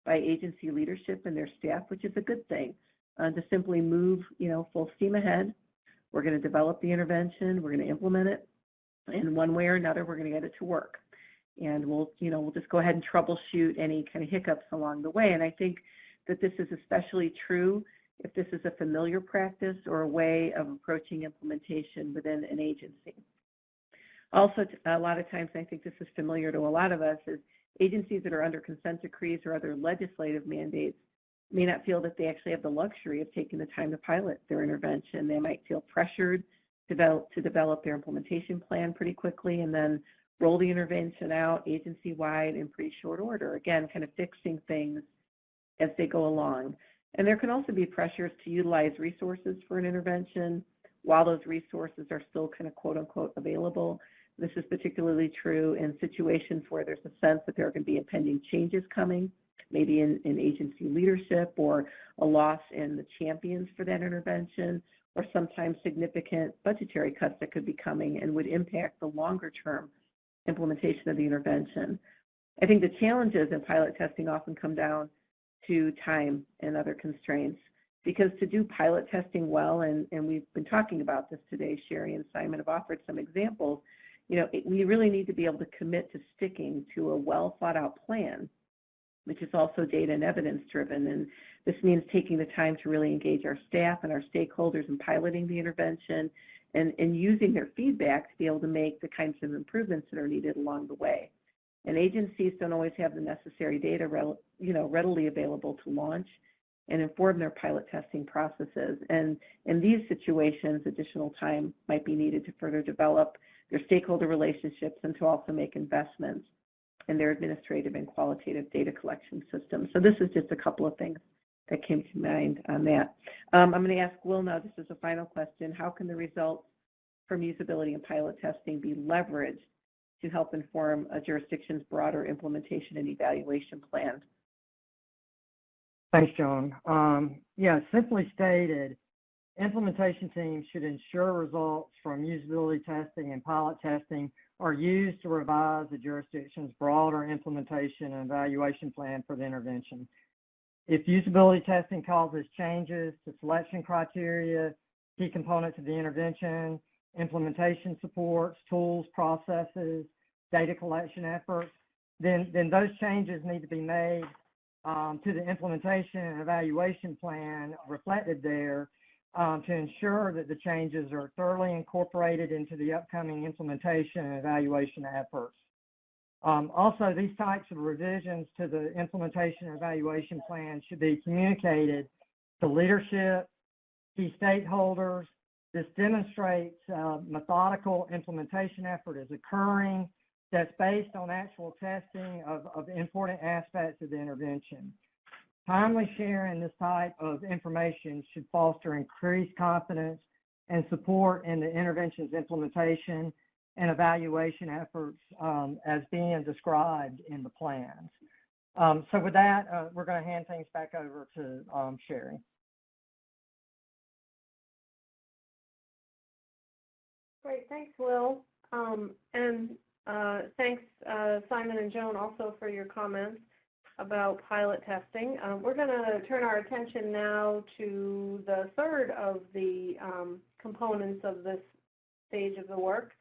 by agency leadership and their staff, which is a good thing, to simply move, full steam ahead. We're going to develop the intervention, we're going to implement it, and one way or another, we're going to get it to work. And we'll just go ahead and troubleshoot any kind of hiccups along the way. And I think that this is especially true if this is a familiar practice or a way of approaching implementation within an agency. Also, a lot of times, I think this is familiar to a lot of us, is agencies that are under consent decrees or other legislative mandates may not feel that they actually have the luxury of taking the time to pilot their intervention. They might feel pressured to develop their implementation plan pretty quickly and then roll the intervention out agency-wide in pretty short order, again, kind of fixing things as they go along. And there can also be pressures to utilize resources for an intervention while those resources are still kind of quote-unquote available. This is particularly true in situations where there's a sense that there are going to be impending changes coming, maybe in agency leadership or a loss in the champions for that intervention, or sometimes significant budgetary cuts that could be coming and would impact the longer-term implementation of the intervention. I think the challenges in pilot testing often come down to time and other constraints, because to do pilot testing well, and we've been talking about this today, Sherry and Simon have offered some examples, we really need to be able to commit to sticking to a well thought out plan, which is also data and evidence driven. And this means taking the time to really engage our staff and our stakeholders in piloting the intervention and using their feedback to be able to make the kinds of improvements that are needed along the way. And agencies don't always have the necessary data readily available to launch and inform their pilot testing processes. And in these situations, additional time might be needed to further develop their stakeholder relationships and to also make investments in their administrative and qualitative data collection systems. So this is just a couple of things that came to mind on that. I'm going to ask Will now, this is a final question, how can the results from usability and pilot testing be leveraged to help inform a jurisdiction's broader implementation and evaluation plan? Thanks, Joan. Simply stated, implementation teams should ensure results from usability testing and pilot testing are used to revise the jurisdiction's broader implementation and evaluation plan for the intervention. If usability testing causes changes to selection criteria, key components of the intervention, implementation supports, tools, processes, data collection efforts, then those changes need to be made to the implementation and evaluation plan reflected there to ensure that the changes are thoroughly incorporated into the upcoming implementation and evaluation efforts. Also, these types of revisions to the implementation and evaluation plan should be communicated to leadership, key stakeholders. This demonstrates methodical implementation effort is occurring that's based on actual testing of important aspects of the intervention. Timely sharing this type of information should foster increased confidence and support in the intervention's implementation and evaluation efforts as being described in the plans. So with that, we're going to hand things back over to Sherry. Great, thanks, Will. Thanks, Simon and Joan, also for your comments about pilot testing. We're going to turn our attention now to the third of the components of this stage of the work,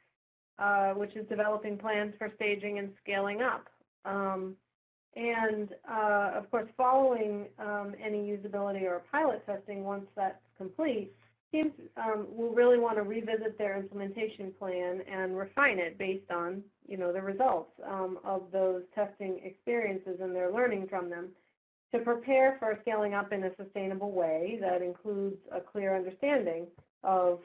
which is developing plans for staging and scaling up. Of course, following any usability or pilot testing, once that's complete, Teams will really want to revisit their implementation plan and refine it based on, the results of those testing experiences and their learning from them to prepare for scaling up in a sustainable way that includes a clear understanding of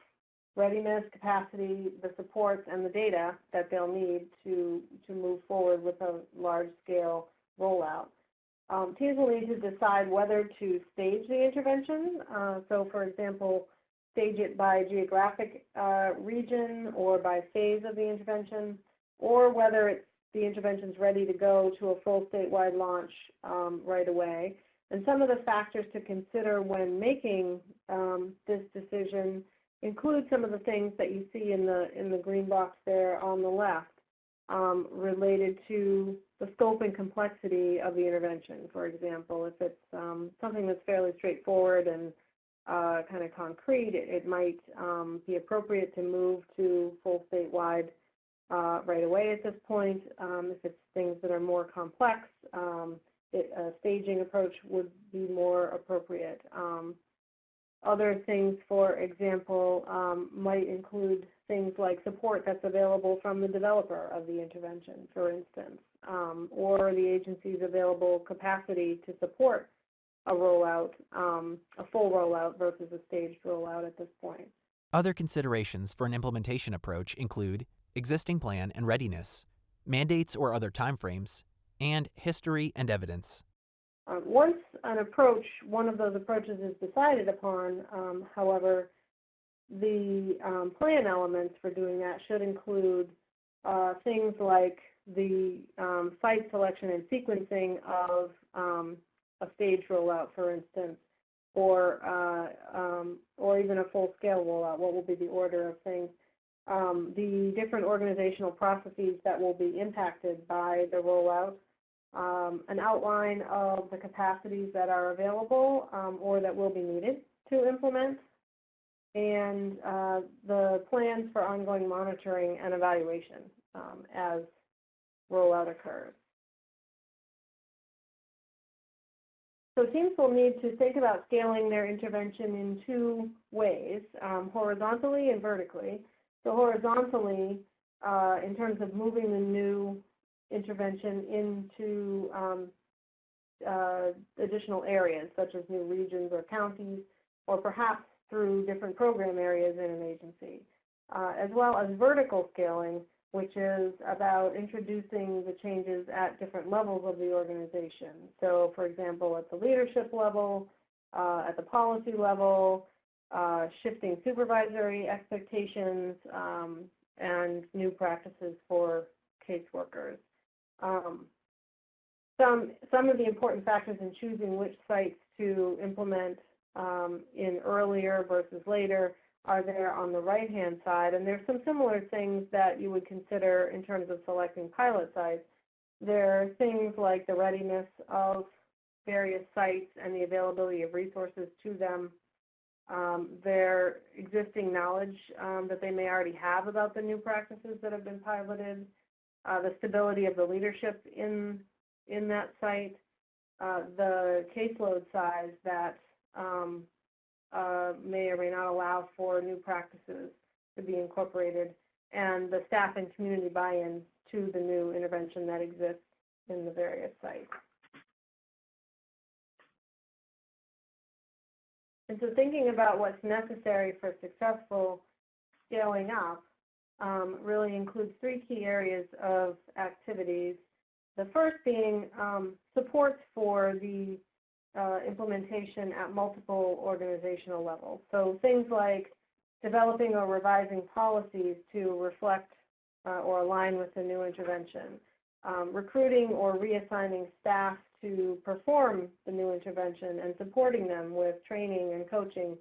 readiness, capacity, the supports, and the data that they'll need to move forward with a large-scale rollout. Teams will need to decide whether to stage the intervention. So, for example, stage it by geographic region or by phase of the intervention, or whether the intervention's ready to go to a full statewide launch right away. And some of the factors to consider when making this decision include some of the things that you see in the green box there on the left, related to the scope and complexity of the intervention. For example, if it's something that's fairly straightforward and kind of concrete, it might be appropriate to move to full statewide right away at this point. If it's things that are more complex, a staging approach would be more appropriate. Other things, for example, might include things like support that's available from the developer of the intervention, for instance, or the agency's available capacity to support a rollout, a full rollout versus a staged rollout at this point. Other considerations for an implementation approach include existing plan and readiness, mandates or other timeframes, and history and evidence. Once one of those approaches is decided upon, however, the plan elements for doing that should include things like the site selection and sequencing of a stage rollout, for instance, or even a full-scale rollout. What will be the order of things? The different organizational processes that will be impacted by the rollout, an outline of the capacities that are available or that will be needed to implement, and the plans for ongoing monitoring and evaluation as rollout occurs. So teams will need to think about scaling their intervention in two ways, horizontally and vertically. So horizontally, in terms of moving the new intervention into additional areas, such as new regions or counties, or perhaps through different program areas in an agency, as well as vertical scaling, which is about introducing the changes at different levels of the organization. So, for example, at the leadership level, at the policy level, shifting supervisory expectations, and new practices for caseworkers. Some of the important factors in choosing which sites to implement in earlier versus later are there on the right-hand side, and there's some similar things that you would consider in terms of selecting pilot sites. There are things like the readiness of various sites and the availability of resources to them, their existing knowledge that they may already have about the new practices that have been piloted, the stability of the leadership in that site, the caseload size that may or may not allow for new practices to be incorporated, and the staff and community buy-in to the new intervention that exists in the various sites. And so thinking about what's necessary for successful scaling up really includes three key areas of activities. The first being supports for the implementation at multiple organizational levels. So things like developing or revising policies to reflect or align with the new intervention, recruiting or reassigning staff to perform the new intervention and supporting them with training and coaching,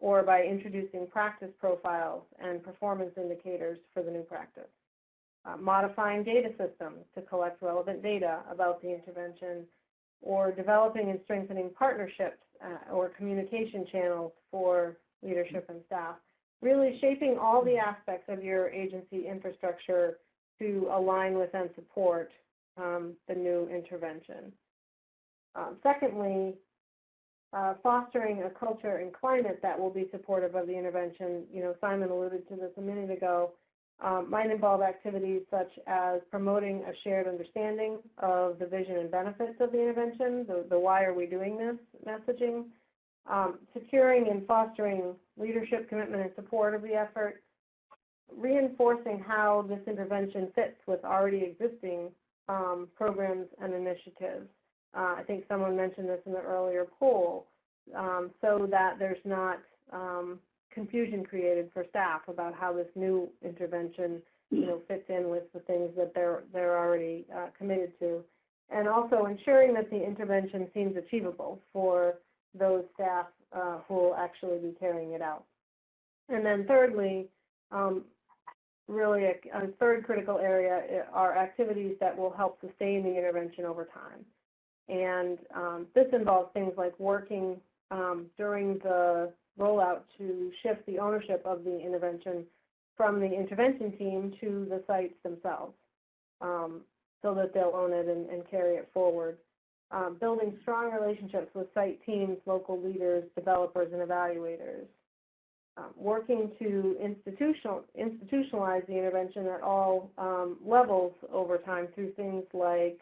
or by introducing practice profiles and performance indicators for the new practice. Modifying data systems to collect relevant data about the intervention, or developing and strengthening partnerships or communication channels for leadership and staff. Really shaping all the aspects of your agency infrastructure to align with and support the new intervention. Secondly, fostering a culture and climate that will be supportive of the intervention. Simon alluded to this a minute ago. Might involve activities such as promoting a shared understanding of the vision and benefits of the intervention, the why are we doing this messaging, securing and fostering leadership, commitment, and support of the effort, reinforcing how this intervention fits with already existing programs and initiatives. I think someone mentioned this in the earlier poll, so that there's not confusion created for staff about how this new intervention fits in with the things that they're already committed to, and also ensuring that the intervention seems achievable for those staff who will actually be carrying it out. And then thirdly, really a third critical area are activities that will help sustain the intervention over time. And this involves things like working during the rollout to shift the ownership of the intervention from the intervention team to the sites themselves, so that they'll own it and carry it forward. Building strong relationships with site teams, local leaders, developers, and evaluators. Working to institutionalize the intervention at all levels over time through things like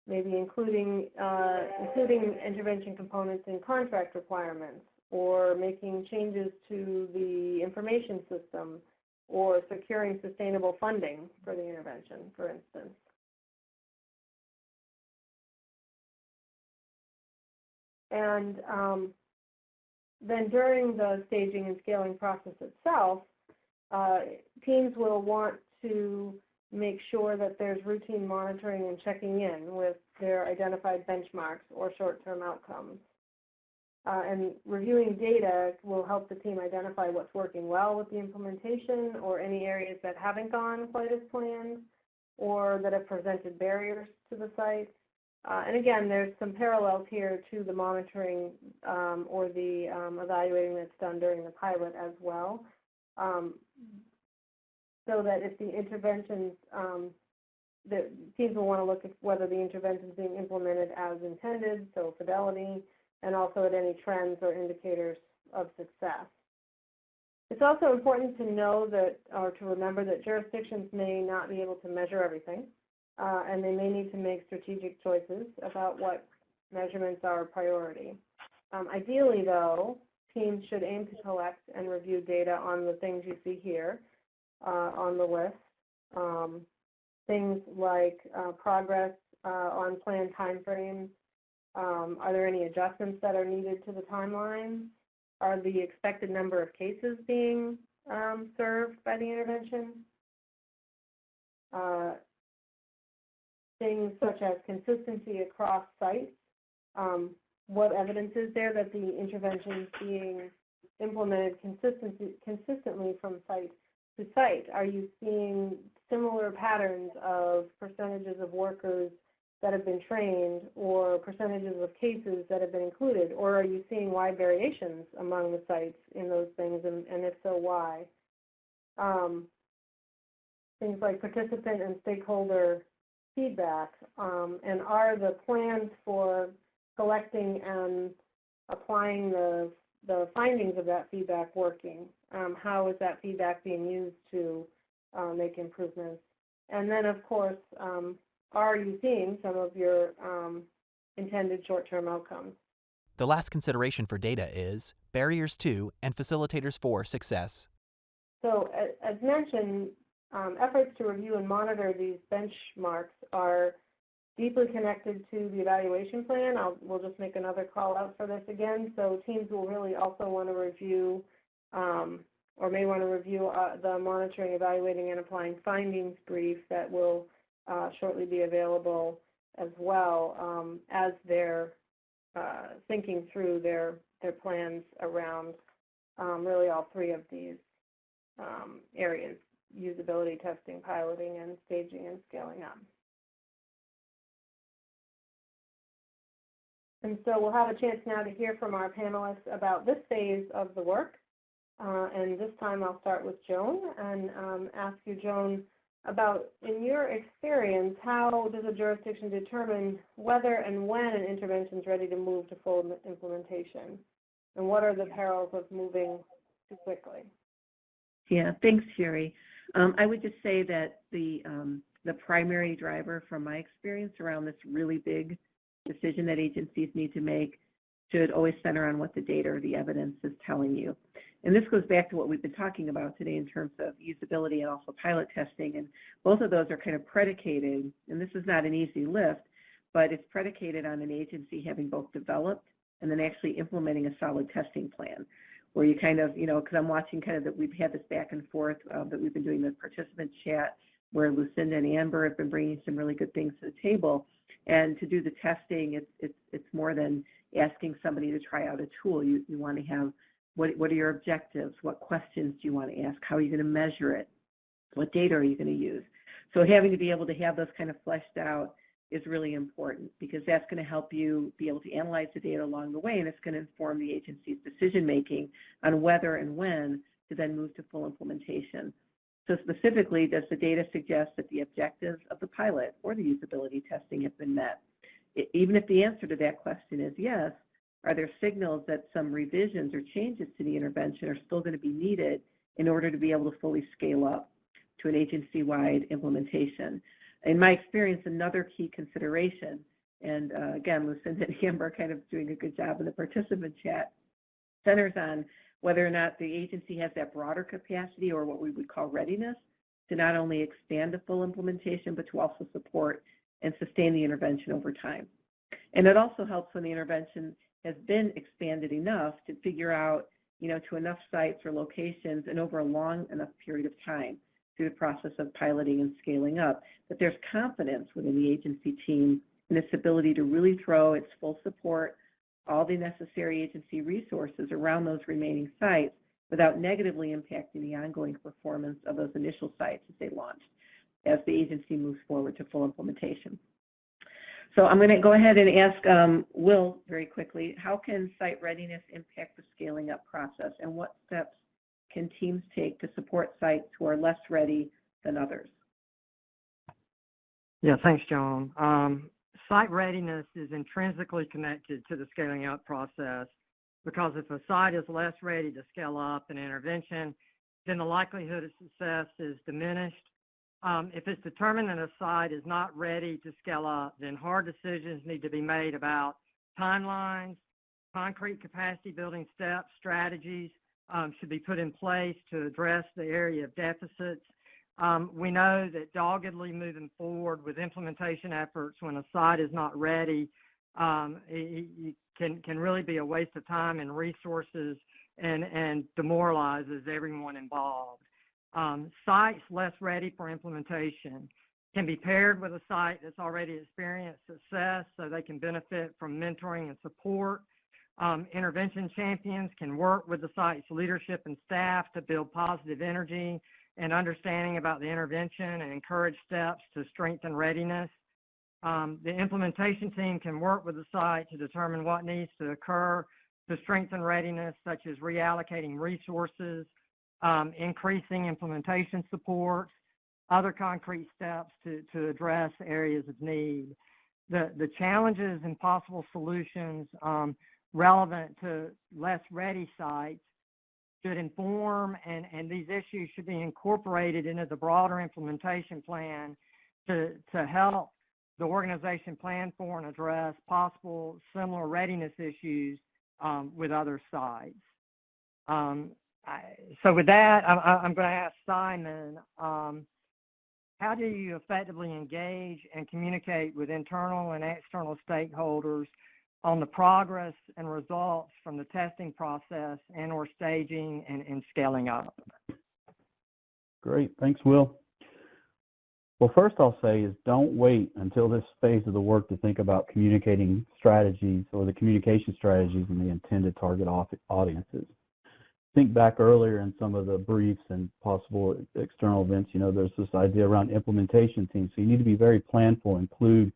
maybe including intervention components in contract requirements, or making changes to the information system, or securing sustainable funding for the intervention, for instance. And then during the staging and scaling process itself, teams will want to make sure that there's routine monitoring and checking in with their identified benchmarks or short-term outcomes. And reviewing data will help the team identify what's working well with the implementation, or any areas that haven't gone quite as planned, or that have presented barriers to the site. And again, there's some parallels here to the monitoring or the evaluating that's done during the pilot as well. So that if the interventions, the teams will want to look at whether the intervention is being implemented as intended, so fidelity, and also at any trends or indicators of success. It's also important to know that, or to remember that jurisdictions may not be able to measure everything, and they may need to make strategic choices about what measurements are a priority. Ideally, though, teams should aim to collect and review data on the things you see here on the list. Things like progress on planned timeframes. Are there any adjustments that are needed to the timeline? Are the expected number of cases being served by the intervention? Things such as consistency across sites. What evidence is there that the intervention is being implemented consistently from site to site? Are you seeing similar patterns of percentages of workers that have been trained, or percentages of cases that have been included, or are you seeing wide variations among the sites in those things, and if so, why? Things like participant and stakeholder feedback, and are the plans for collecting and applying the findings of that feedback working? How is that feedback being used to make improvements? And then, of course, are you seeing some of your intended short-term outcomes? The last consideration for data is barriers to and facilitators for success. So as mentioned, efforts to review and monitor these benchmarks are deeply connected to the evaluation plan. We'll just make another call out for this again. So teams will really also want to review or may want to review the monitoring, evaluating, and applying findings brief that will shortly be available as well, as they're thinking through their plans around really all three of these areas: usability, testing, piloting, and staging and scaling up. And so we'll have a chance now to hear from our panelists about this phase of the work. And this time I'll start with Joan and ask you, Joan, about, in your experience, how does a jurisdiction determine whether and when an intervention is ready to move to full implementation? And what are the perils of moving too quickly? Yeah, thanks, Sherry. I would just say that the primary driver from my experience around this really big decision that agencies need to make should always center on what the data or the evidence is telling you. And this goes back to what we've been talking about today in terms of usability and also pilot testing. And both of those are kind of predicated, and this is not an easy lift, but it's predicated on an agency having both developed and then actually implementing a solid testing plan, where you kind of, because I'm watching kind of that we've had this back and forth that we've been doing the participant chat where Lucinda and Amber have been bringing some really good things to the table. And to do the testing, it's more than asking somebody to try out a tool. You want to have, what are your objectives? What questions do you want to ask? How are you going to measure it? What data are you going to use? So having to be able to have those kind of fleshed out is really important, because that's going to help you be able to analyze the data along the way, and it's going to inform the agency's decision making on whether and when to then move to full implementation. So specifically, does the data suggest that the objectives of the pilot or the usability testing have been met? Even if the answer to that question is yes, are there signals that some revisions or changes to the intervention are still going to be needed in order to be able to fully scale up to an agency-wide implementation? In my experience, another key consideration, and again, Lucinda and Amber are kind of doing a good job in the participant chat, centers on whether or not the agency has that broader capacity, or what we would call readiness, to not only expand to full implementation, but to also support and sustain the intervention over time. And it also helps when the intervention has been expanded enough to figure out, to enough sites or locations and over a long enough period of time through the process of piloting and scaling up, that there's confidence within the agency team in its ability to really throw its full support, all the necessary agency resources around those remaining sites without negatively impacting the ongoing performance of those initial sites as they launch, as the agency moves forward to full implementation. So I'm going to go ahead and ask Will very quickly, how can site readiness impact the scaling up process, and what steps can teams take to support sites who are less ready than others? Yeah, thanks, Joan. Site readiness is intrinsically connected to the scaling up process, because if a site is less ready to scale up an intervention, then the likelihood of success is diminished. If it's determined that a site is not ready to scale up, then hard decisions need to be made about timelines, concrete capacity building steps, strategies should be put in place to address the area of deficits. We know that doggedly moving forward with implementation efforts when a site is not ready it can really be a waste of time and resources, and demoralizes everyone involved. Sites less ready for implementation can be paired with a site that's already experienced success, so they can benefit from mentoring and support. Intervention champions can work with the site's leadership and staff to build positive energy and understanding about the intervention and encourage steps to strengthen readiness. The implementation team can work with the site to determine what needs to occur to strengthen readiness, such as reallocating resources, increasing implementation support, other concrete steps to address areas of need. The challenges and possible solutions relevant to less ready sites should inform, and these issues should be incorporated into the broader implementation plan to help the organization plan for and address possible similar readiness issues with other sites. So with that, I'm going to ask Simon, how do you effectively engage and communicate with internal and external stakeholders on the progress and results from the testing process and or staging and scaling up? Great. Thanks, Will. Well, first I'll say is don't wait until this phase of the work to think about communicating strategies or the communication strategies in the intended target audiences. Think back earlier in some of the briefs and possible external events, there's this idea around implementation teams. So you need to be very planful, include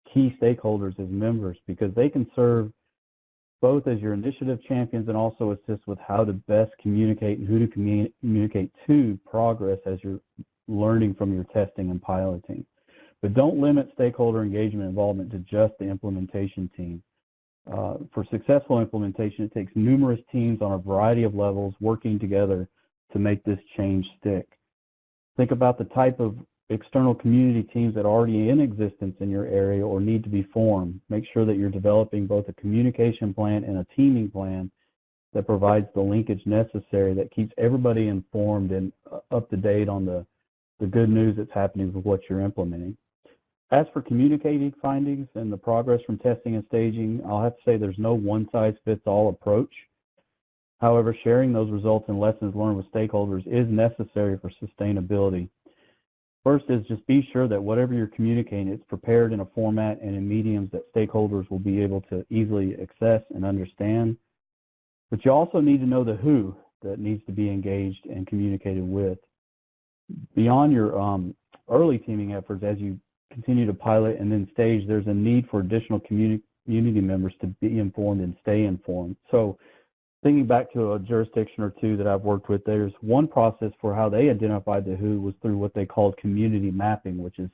key stakeholders as members, because they can serve both as your initiative champions and also assist with how to best communicate and who to communicate to progress as you're learning from your testing and piloting. But don't limit stakeholder engagement and involvement to just the implementation team. For successful implementation, it takes numerous teams on a variety of levels working together to make this change stick. Think about the type of external community teams that are already in existence in your area or need to be formed. Make sure that you're developing both a communication plan and a teaming plan that provides the linkage necessary that keeps everybody informed and up to date on the good news that's happening with what you're implementing. As for communicating findings and the progress from testing and staging, I'll have to say there's no one-size-fits-all approach. However, sharing those results and lessons learned with stakeholders is necessary for sustainability. First is just be sure that whatever you're communicating, it's prepared in a format and in mediums that stakeholders will be able to easily access and understand. But you also need to know the who that needs to be engaged and communicated with. Beyond your early teaming efforts, as you continue to pilot and then stage, there's a need for additional community members to be informed and stay informed. So thinking back to a jurisdiction or two that I've worked with, there's one process for how they identified the who was through what they called community mapping, which is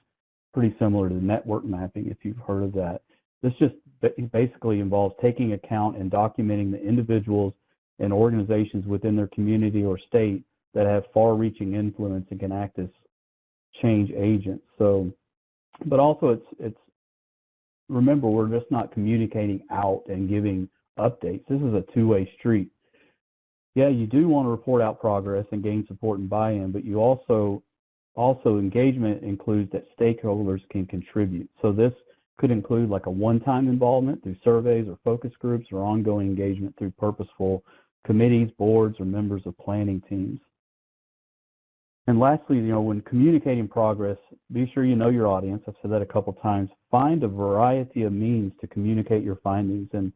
pretty similar to network mapping, if you've heard of that. This just basically involves taking account and documenting the individuals and organizations within their community or state that have far-reaching influence and can act as change agents. So, but also remember, we're just not communicating out and giving updates. This is a two-way street. Yeah, you do want to report out progress and gain support and buy-in, but you also engagement includes that stakeholders can contribute. So this could include like a one-time involvement through surveys or focus groups or ongoing engagement through purposeful committees, boards, or members of planning teams. And lastly, when communicating progress, be sure you know your audience. I've said that a couple times. Find a variety of means to communicate your findings. And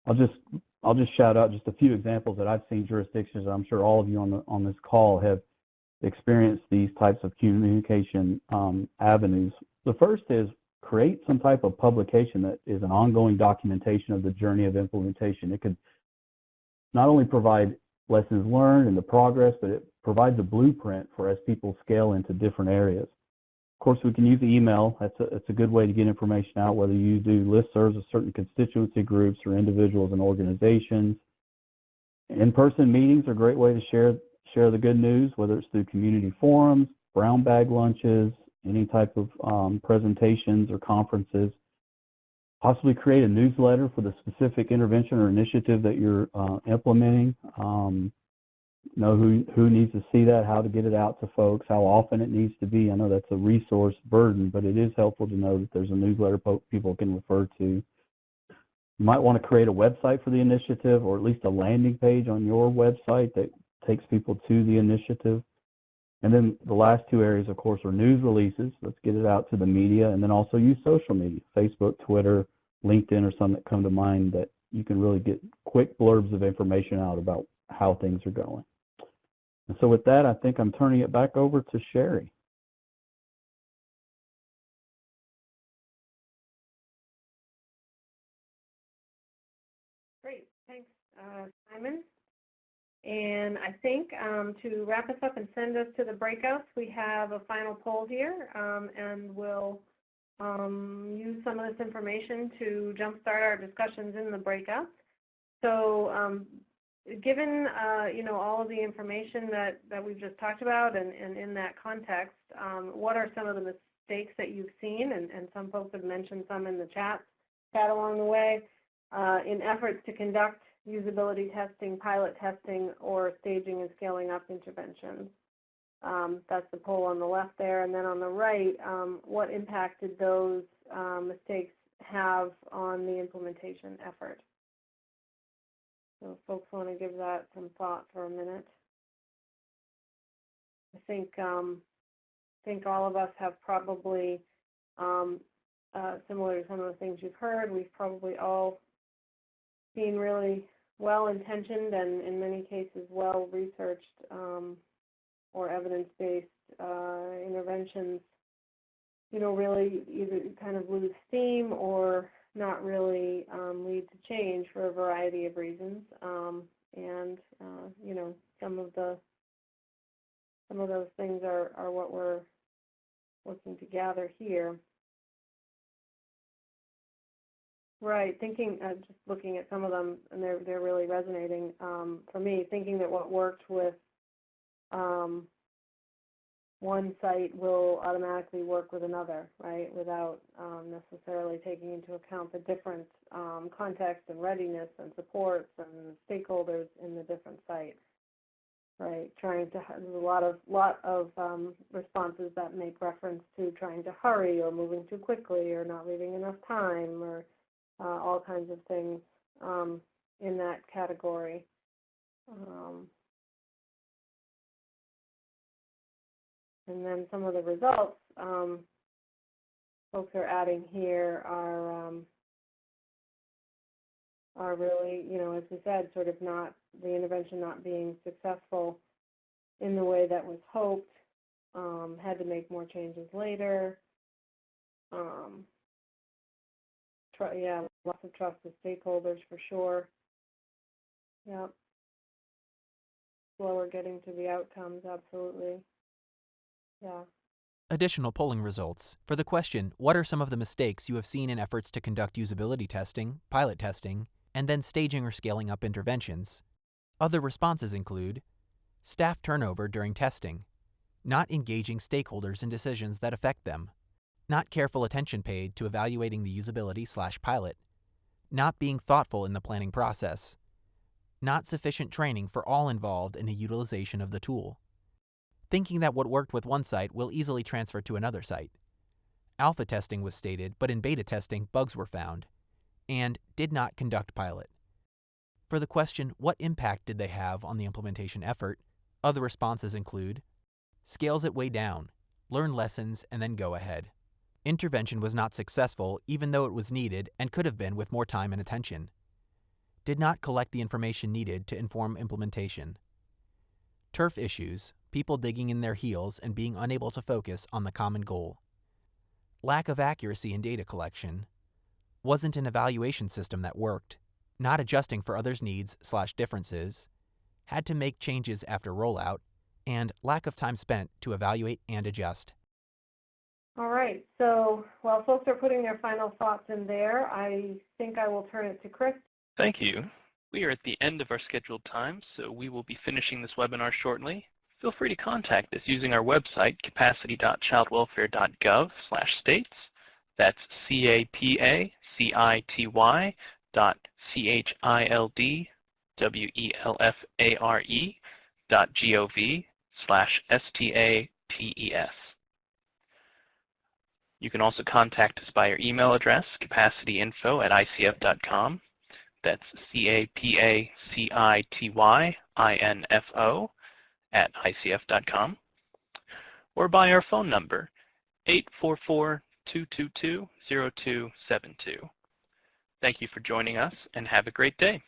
I'll just shout out just a few examples that I've seen jurisdictions. I'm sure all of you on this call have experienced these types of communication avenues. The first is create some type of publication that is an ongoing documentation of the journey of implementation. It could not only provide lessons learned and the progress, but it provides a blueprint for as people scale into different areas. Of course, we can use email. That's a good way to get information out, whether you do listservs of certain constituency groups or individuals and organizations. In-person meetings are a great way to share the good news, whether it's through community forums, brown bag lunches, any type of presentations or conferences. Possibly create a newsletter for the specific intervention or initiative that you're implementing. Know who needs to see that, how to get it out to folks, how often it needs to be. I know that's a resource burden, but it is helpful to know that there's a newsletter people can refer to. You might want to create a website for the initiative, or at least a landing page on your website that takes people to the initiative. And then the last two areas, of course, are news releases. Let's get it out to the media, and then also use social media, Facebook, Twitter, LinkedIn, or some that come to mind that you can really get quick blurbs of information out about how things are going. And so with that, I think I'm turning it back over to Sherry. Great, thanks, Simon. And I think to wrap us up and send us to the breakouts, we have a final poll here, and we'll use some of this information to jumpstart our discussions in the breakouts. So given all of the information that we've just talked about, and in that context, what are some of the mistakes that you've seen, and some folks have mentioned some in the chat along the way, in efforts to conduct usability testing, pilot testing, or staging and scaling up interventions? That's the poll on the left there. And then on the right, what impact did those mistakes have on the implementation effort? So if folks want to give that some thought for a minute. I think all of us have probably, similar to some of the things you've heard, we've probably all seen really well-intentioned and in many cases well-researched or evidence-based interventions, really either kind of lose steam or not really lead to change for a variety of reasons. And some of the some of those things are what we're looking to gather here. Right, thinking, just looking at some of them, and they're really resonating for me, thinking that what worked with one site will automatically work with another, right, without necessarily taking into account the different context and readiness and supports and stakeholders in the different sites, right, trying to, there's a lot of responses that make reference to trying to hurry or moving too quickly or not leaving enough time or all kinds of things in that category. And then some of the results folks are adding here are really, you know, as we said, sort of not, the intervention not being successful in the way that was hoped, had to make more changes later. Yeah, lots of trust with stakeholders for sure. Yeah. Slower getting to the outcomes, absolutely. Yeah. Additional polling results. For the question, what are some of the mistakes you have seen in efforts to conduct usability testing, pilot testing, and then staging or scaling up interventions? Other responses include staff turnover during testing, not engaging stakeholders in decisions that affect them, not careful attention paid to evaluating the usability/pilot, not being thoughtful in the planning process, not sufficient training for all involved in the utilization of the tool, thinking that what worked with one site will easily transfer to another site. Alpha testing was stated, but in beta testing, bugs were found, and did not conduct pilot. For the question, what impact did they have on the implementation effort? Other responses include scales it way down, learn lessons, and then go ahead. Intervention was not successful even though it was needed and could have been with more time and attention. Did not collect the information needed to inform implementation. Turf issues, people digging in their heels and being unable to focus on the common goal. Lack of accuracy in data collection. Wasn't an evaluation system that worked. Not adjusting for others' needs/differences. Had to make changes after rollout. And lack of time spent to evaluate and adjust. All right, so while folks are putting their final thoughts in there, I think I will turn it to Chris. Thank you. We are at the end of our scheduled time, so we will be finishing this webinar shortly. Feel free to contact us using our website, capacity.childwelfare.gov/states. That's capacity.childwelfare.gov/states. You can also contact us by our email address, capacityinfo@icf.com. That's capacityin@icf.com. Or by our phone number, 844-222-0272. Thank you for joining us, and have a great day.